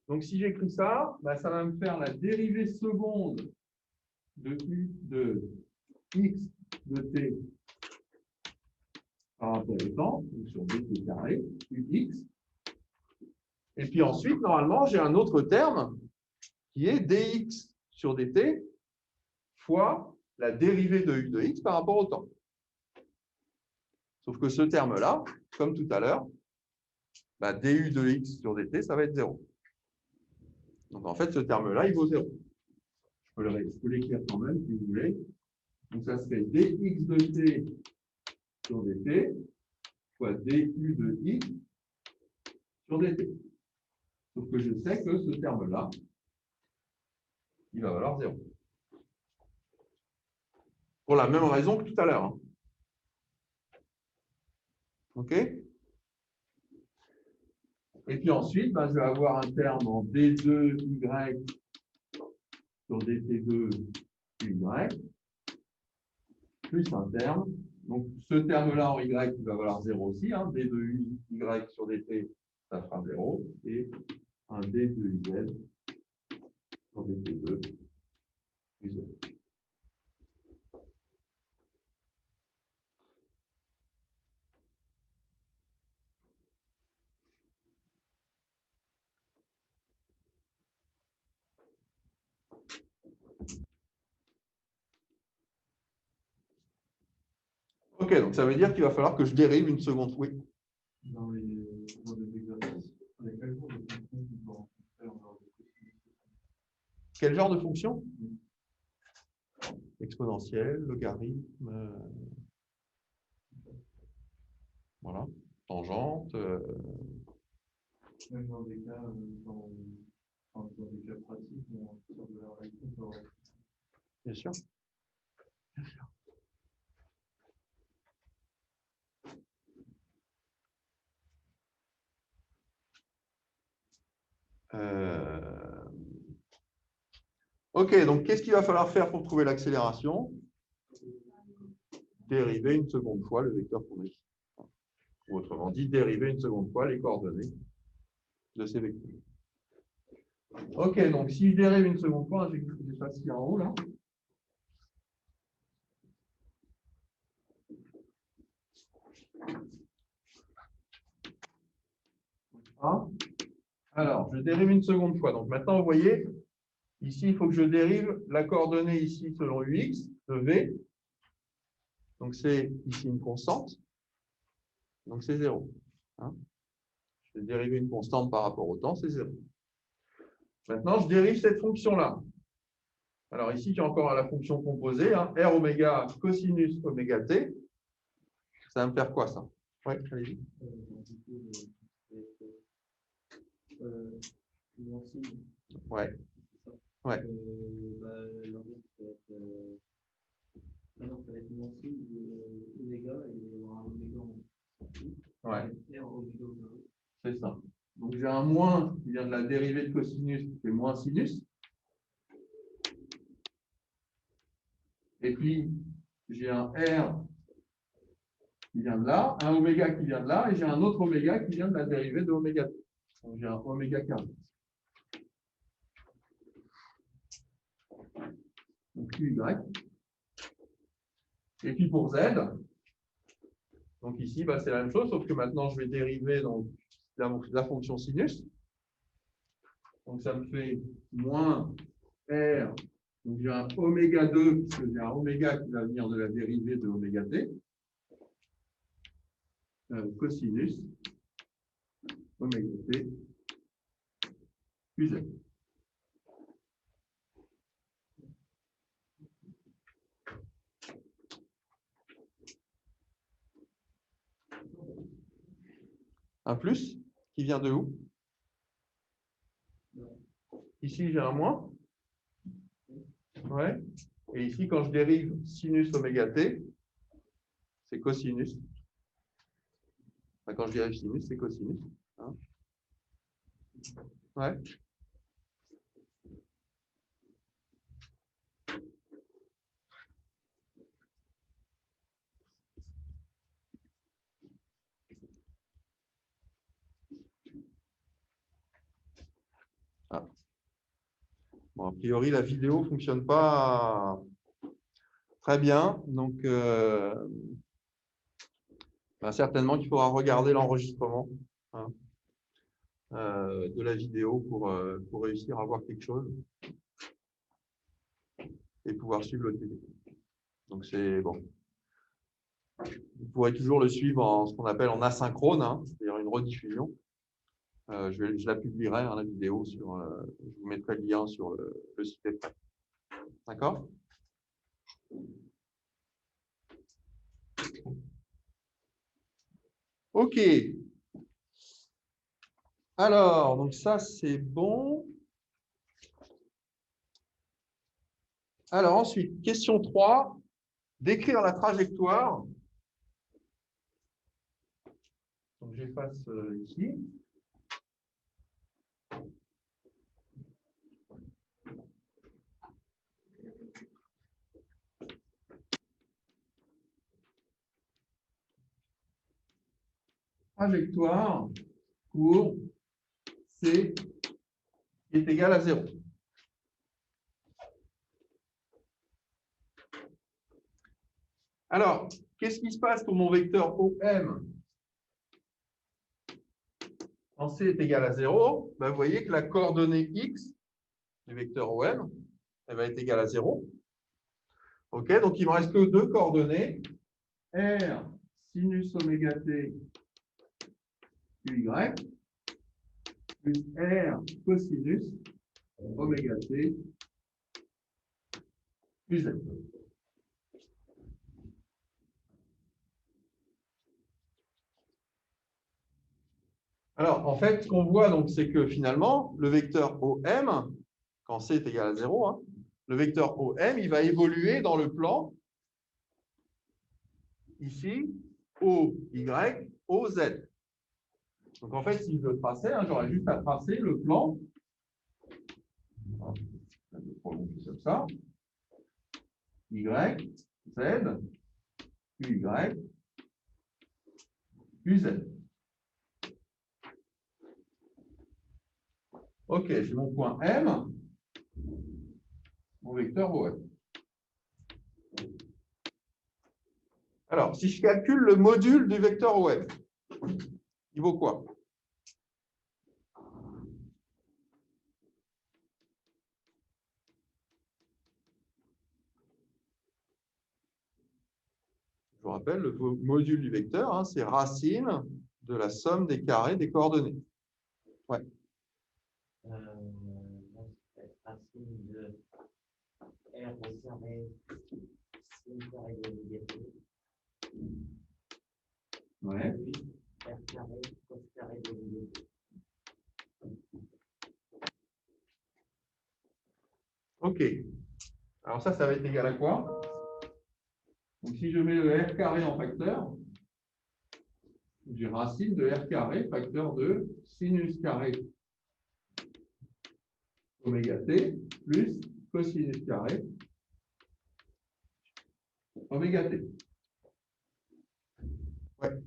Donc, si j'écris ça, bah, ça va me faire la dérivée seconde de u de x de t par rapport au temps, donc sur dt carré, ux. Et puis ensuite, normalement, j'ai un autre terme qui est dx sur dt fois la dérivée de u de x par rapport au temps. Sauf que ce terme-là, comme tout à l'heure, bah, du de x sur dt, ça va être 0. Donc en fait, ce terme-là, il vaut 0. Je peux l'écrire quand même, si vous voulez. Donc ça serait dx de t sur dt fois du de x sur dt. Sauf que je sais que ce terme-là, il va valoir 0. Pour la même raison que tout à l'heure. Hein. OK? Et puis ensuite, ben, je vais avoir un terme en d2y sur dt2 y, plus un terme. Donc, ce terme-là en y, il va valoir 0 aussi. Hein. d2y sur dt, ça fera 0. Et un d2z sur dt2 plus 0. OK, donc ça veut dire qu'il va falloir que je dérive une seconde. Oui. Dans les exercices, il y a quel genre de fonction qui peut rencontrer en dehors de cosinus? Quel genre de fonction? Exponentielle, logarithme, voilà, tangente. Même dans des cas, dans des cas pratiques, on sort de la réalité. Bien sûr. Bien sûr. OK, donc qu'est-ce qu'il va falloir faire pour trouver l'accélération? Dériver une seconde fois le vecteur qu'on a ici. Ou autrement dit, dériver une seconde fois les coordonnées de ces vecteurs. OK, donc si je dérive une seconde fois, j'ai ça ici en haut là. Ah. Alors, je dérive une seconde fois. Donc maintenant, vous voyez, ici, il faut que je dérive la coordonnée ici selon ux de v. Donc c'est ici une constante. Donc c'est 0. Hein. Je vais dériver une constante par rapport au temps, c'est 0. Maintenant, je dérive cette fonction-là. Alors ici, j'ai encore la fonction composée, hein, R oméga cosinus oméga t. Ça va me faire quoi, ça? Oui, allez-y. Ouais. Ouais. Ouais. C'est ça. Donc j'ai un moins qui vient de la dérivée de cosinus qui fait moins sinus. Et puis j'ai un R qui vient de là, un oméga qui vient de là, et j'ai un autre oméga qui vient de la dérivée de oméga t. Donc j'ai un oméga carré. Donc QY. Et puis pour Z, donc ici, bah, c'est la même chose, sauf que maintenant je vais dériver donc, la fonction sinus. Donc ça me fait moins R. Donc j'ai un oméga 2, puisque j'ai un oméga qui va venir de la dérivée de oméga t. Cosinus oméga t plus Z. Un plus qui vient de où? Ici, j'ai un moins. Ouais. Et ici, quand je dérive sinus oméga t, c'est cosinus. Enfin, quand je dérive sinus, c'est cosinus. Hein? Ouais. Ah. Bon, a priori, la vidéo ne fonctionne pas très bien. Donc, ben, certainement qu'il faudra regarder l'enregistrement, hein, de la vidéo pour réussir à voir quelque chose et pouvoir suivre le TV. Donc, c'est bon. Vous pourrez toujours le suivre en ce qu'on appelle en asynchrone, hein, c'est-à-dire une rediffusion. Je la publierai, hein, la vidéo, je vous mettrai le lien sur le site. D'accord? OK. Alors, donc ça, c'est bon. Alors ensuite, question 3, décrire la trajectoire. Donc j'efface ici. Trajectoire pour C qui est égal à 0. Alors, qu'est-ce qui se passe pour mon vecteur OM quand C est égal à 0? Ben, vous voyez que la coordonnée X du vecteur OM, elle va être égale à 0. OK, donc il ne me reste que deux coordonnées. R sinus oméga t QY plus R cosinus oméga t plus Z. Alors, en fait, ce qu'on voit, donc, c'est que finalement, le vecteur OM, quand C est égal à 0, hein, le vecteur OM, il va évoluer dans le plan, ici, OY, OZ. Donc, en fait, si je le traçais, hein, j'aurais juste à tracer le plan. Je vais prolonger comme ça. Y, Z, QY, QZ. OK, j'ai mon point M, mon vecteur OM. Alors, si je calcule le module du vecteur OM, il vaut quoi? Je vous rappelle, le module du vecteur, hein, c'est racine de la somme des carrés des coordonnées. Ouais. Racine de R au carré, sin carré de négatif. Ouais. R carré, cos carré de négatif. OK. Alors ça va être égal à quoi? Donc si je mets le R carré en facteur, j'ai racine de R carré facteur de sinus carré oméga t plus cosinus carré oméga t. Ouais.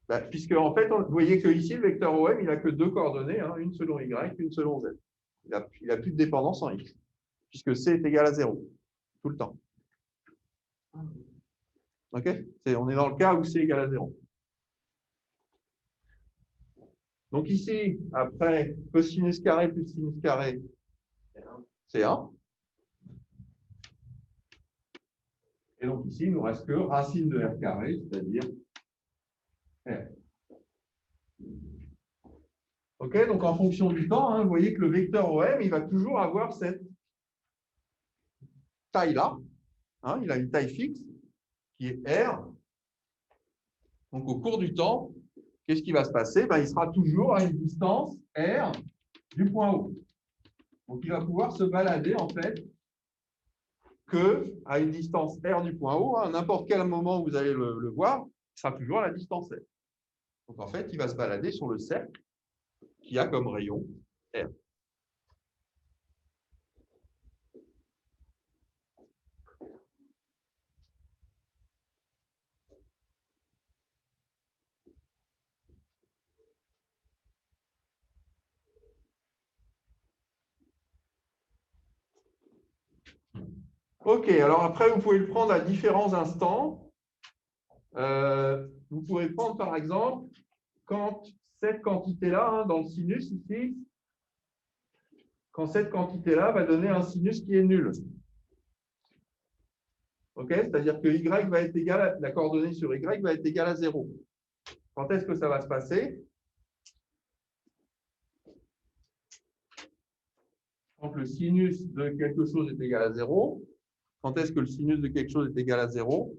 Bah, puisque en fait, vous voyez que ici, le vecteur OM, il n'a que deux coordonnées, hein, une selon Y, une selon Z. Il n'a plus de dépendance en X, puisque C est égal à 0, tout le temps. OK? On est dans le cas où C est égal à 0. Donc ici, après cosinus carré plus sinus carré, c'est 1. Et donc ici, il ne nous reste que racine de R carré, c'est-à-dire R. OK, donc en fonction du temps, hein, vous voyez que le vecteur OM, il va toujours avoir cette taille-là. Hein, il a une taille fixe qui est R. Donc au cours du temps, qu'est-ce qui va se passer? Ben, il sera toujours à une distance R du point O. Donc il va pouvoir se balader en fait que à une distance R du point O, à n'importe quel moment où vous allez le voir, il sera toujours à la distance R. Donc en fait, il va se balader sur le cercle qui a comme rayon R. OK, alors après, vous pouvez le prendre à différents instants. Vous pouvez prendre par exemple, quand cette quantité-là, hein, dans le sinus ici, quand cette quantité-là va donner un sinus qui est nul. OK, c'est-à-dire que y va être égal à, la coordonnée sur y va être égale à 0. Quand est-ce que ça va se passer? Quand le sinus de quelque chose est égal à 0. Quand est-ce que le sinus de quelque chose est égal à 0?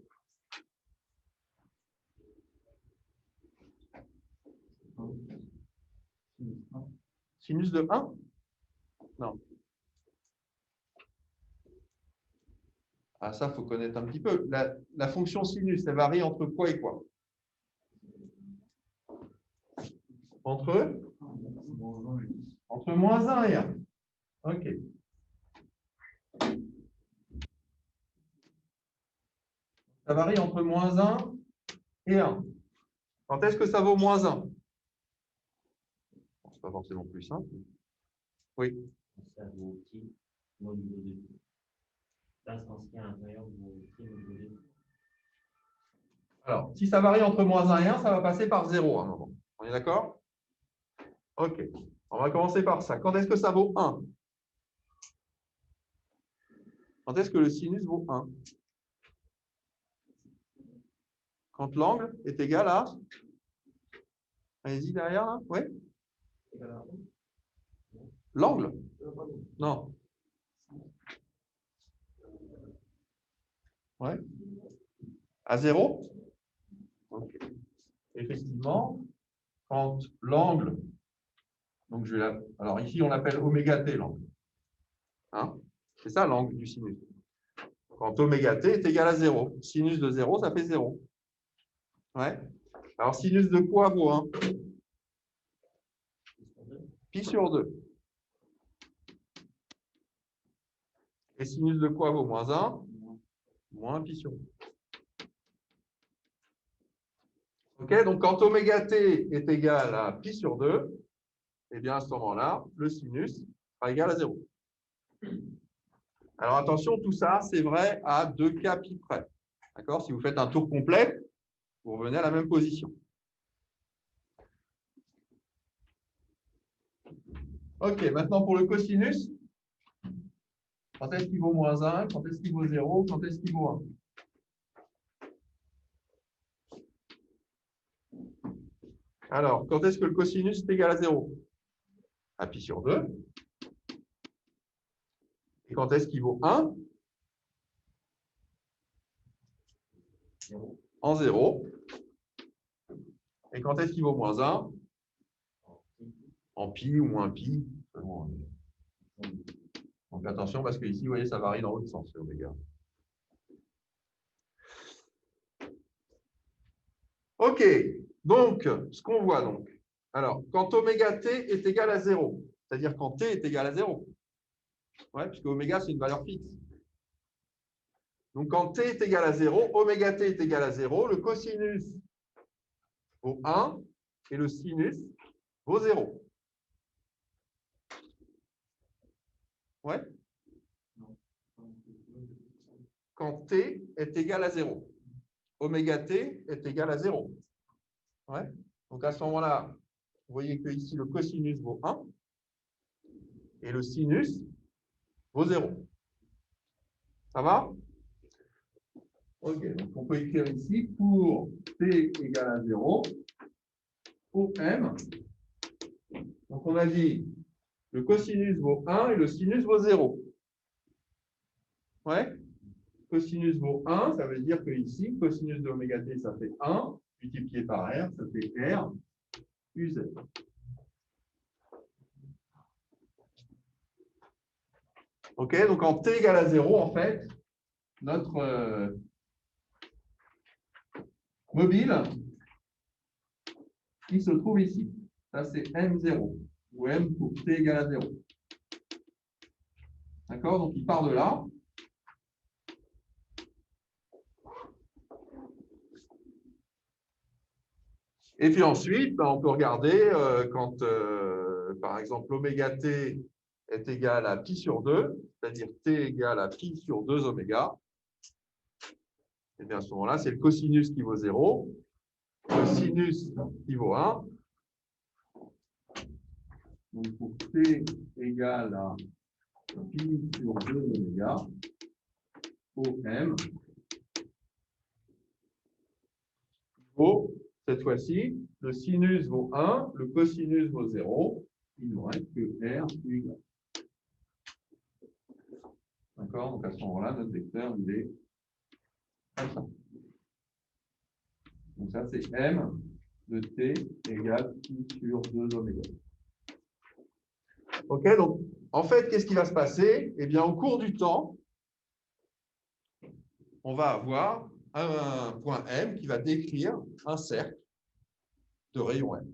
Sinus de 1? Non. Ah, ça, il faut connaître un petit peu. La fonction sinus, elle varie entre quoi et quoi? Entre moins 1 et 1. OK. Ça varie entre moins 1 et 1. Quand est-ce que ça vaut moins 1? C'est pas forcément plus simple. Oui. Ça vaut petit au niveau de l'instance qui est à l'intérieur vaut petit au niveau de. Alors, si ça varie entre moins 1 et 1, ça va passer par 0 à un moment. On est d'accord? OK. On va commencer par ça. Quand est-ce que ça vaut 1? Quand est-ce que le sinus vaut 1? Quand l'angle est égal à... Allez-y derrière, là. Oui? L'angle? Non. Ouais. À 0? Okay. Effectivement, quand l'angle, donc alors ici on l'appelle oméga t l'angle. Hein? C'est ça l'angle du sinus. Quand oméga t est égal à 0. Sinus de 0, ça fait 0. Ouais. Alors sinus de quoi vaut 1? Pi sur 2. Et sinus de quoi vaut moins 1? Moins pi sur 2. OK, donc quand oméga t est égal à pi sur 2, eh bien à ce moment-là, le sinus sera égal à 0. Alors attention, tout ça, c'est vrai à 2 cas pi près. D'accord? Si vous faites un tour complet, vous revenez à la même position. OK, maintenant pour le cosinus, quand est-ce qu'il vaut moins 1? Quand est-ce qu'il vaut 0? Quand est-ce qu'il vaut 1? Alors, quand est-ce que le cosinus est égal à 0? À pi sur 2. Et quand est-ce qu'il vaut 1? En 0. Et quand est-ce qu'il vaut moins 1? En pi ou moins pi. Donc attention, parce que ici, vous voyez, ça varie dans l'autre sens, oméga. OK. Donc, ce qu'on voit donc. Alors, quand oméga t est égal à 0, c'est-à-dire quand t est égal à 0. Ouais, puisque oméga, c'est une valeur fixe. Donc, quand t est égal à 0, oméga t est égal à 0, le cosinus vaut 1 et le sinus vaut 0. Ouais. Quand t est égal à 0. Oméga t est égal à 0. Ouais. Donc, à ce moment-là, vous voyez que ici, le cosinus vaut 1 et le sinus vaut 0. Ça va? OK. Donc, on peut écrire ici pour t égale à 0, OM. Donc, on a dit le cosinus vaut 1 et le sinus vaut 0. Ouais. Cosinus vaut 1, ça veut dire que ici, cosinus de oméga t, ça fait 1, multiplié par R, ça fait R, UZ. OK, donc en t égale à 0, en fait, notre mobile, il se trouve ici. Ça, c'est M0, ou M pour t égale à 0. D'accord? Donc, il part de là. Et puis ensuite, on peut regarder quand, par exemple, oméga t est égal à pi sur 2, c'est-à-dire t égale à pi sur 2 oméga. Et bien à ce moment-là, c'est le cosinus qui vaut 0, le sinus qui vaut 1. Donc pour t égale à pi sur 2 oméga, OM, vaut, cette fois-ci, le sinus vaut 1, le cosinus vaut 0, il ne reste que R plus Y. D'accord? Donc à ce moment-là, notre vecteur, il est comme ça. Donc ça, c'est M de t égale pi sur 2 oméga. OK, donc en fait, qu'est-ce qui va se passer? Eh bien, au cours du temps, on va avoir un point M qui va décrire un cercle de rayon M.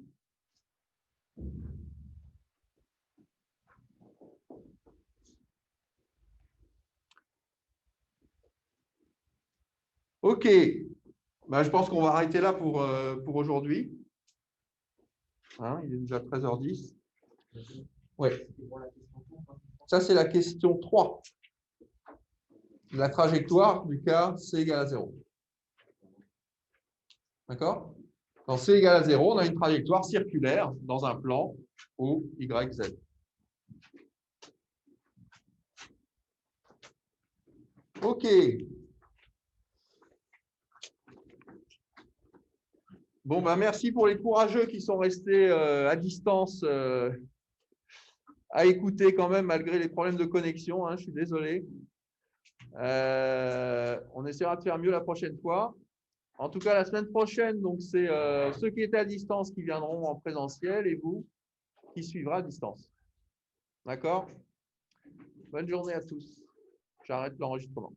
OK, ben, je pense qu'on va arrêter là pour aujourd'hui. Hein, il est déjà 13h10. Oui. Ça, c'est la question 3. La trajectoire du cas C égale à 0. D'accord? Dans C égale à 0, on a une trajectoire circulaire dans un plan O, Y, Z. OK. Bon, ben, merci pour les courageux qui sont restés à distance à écouter quand même malgré les problèmes de connexion. Hein, je suis désolé. On essaiera de faire mieux la prochaine fois. En tout cas, la semaine prochaine, donc c'est ceux qui étaient à distance qui viendront en présentiel et vous qui suivrez à distance. D'accord? Bonne journée à tous. J'arrête l'enregistrement.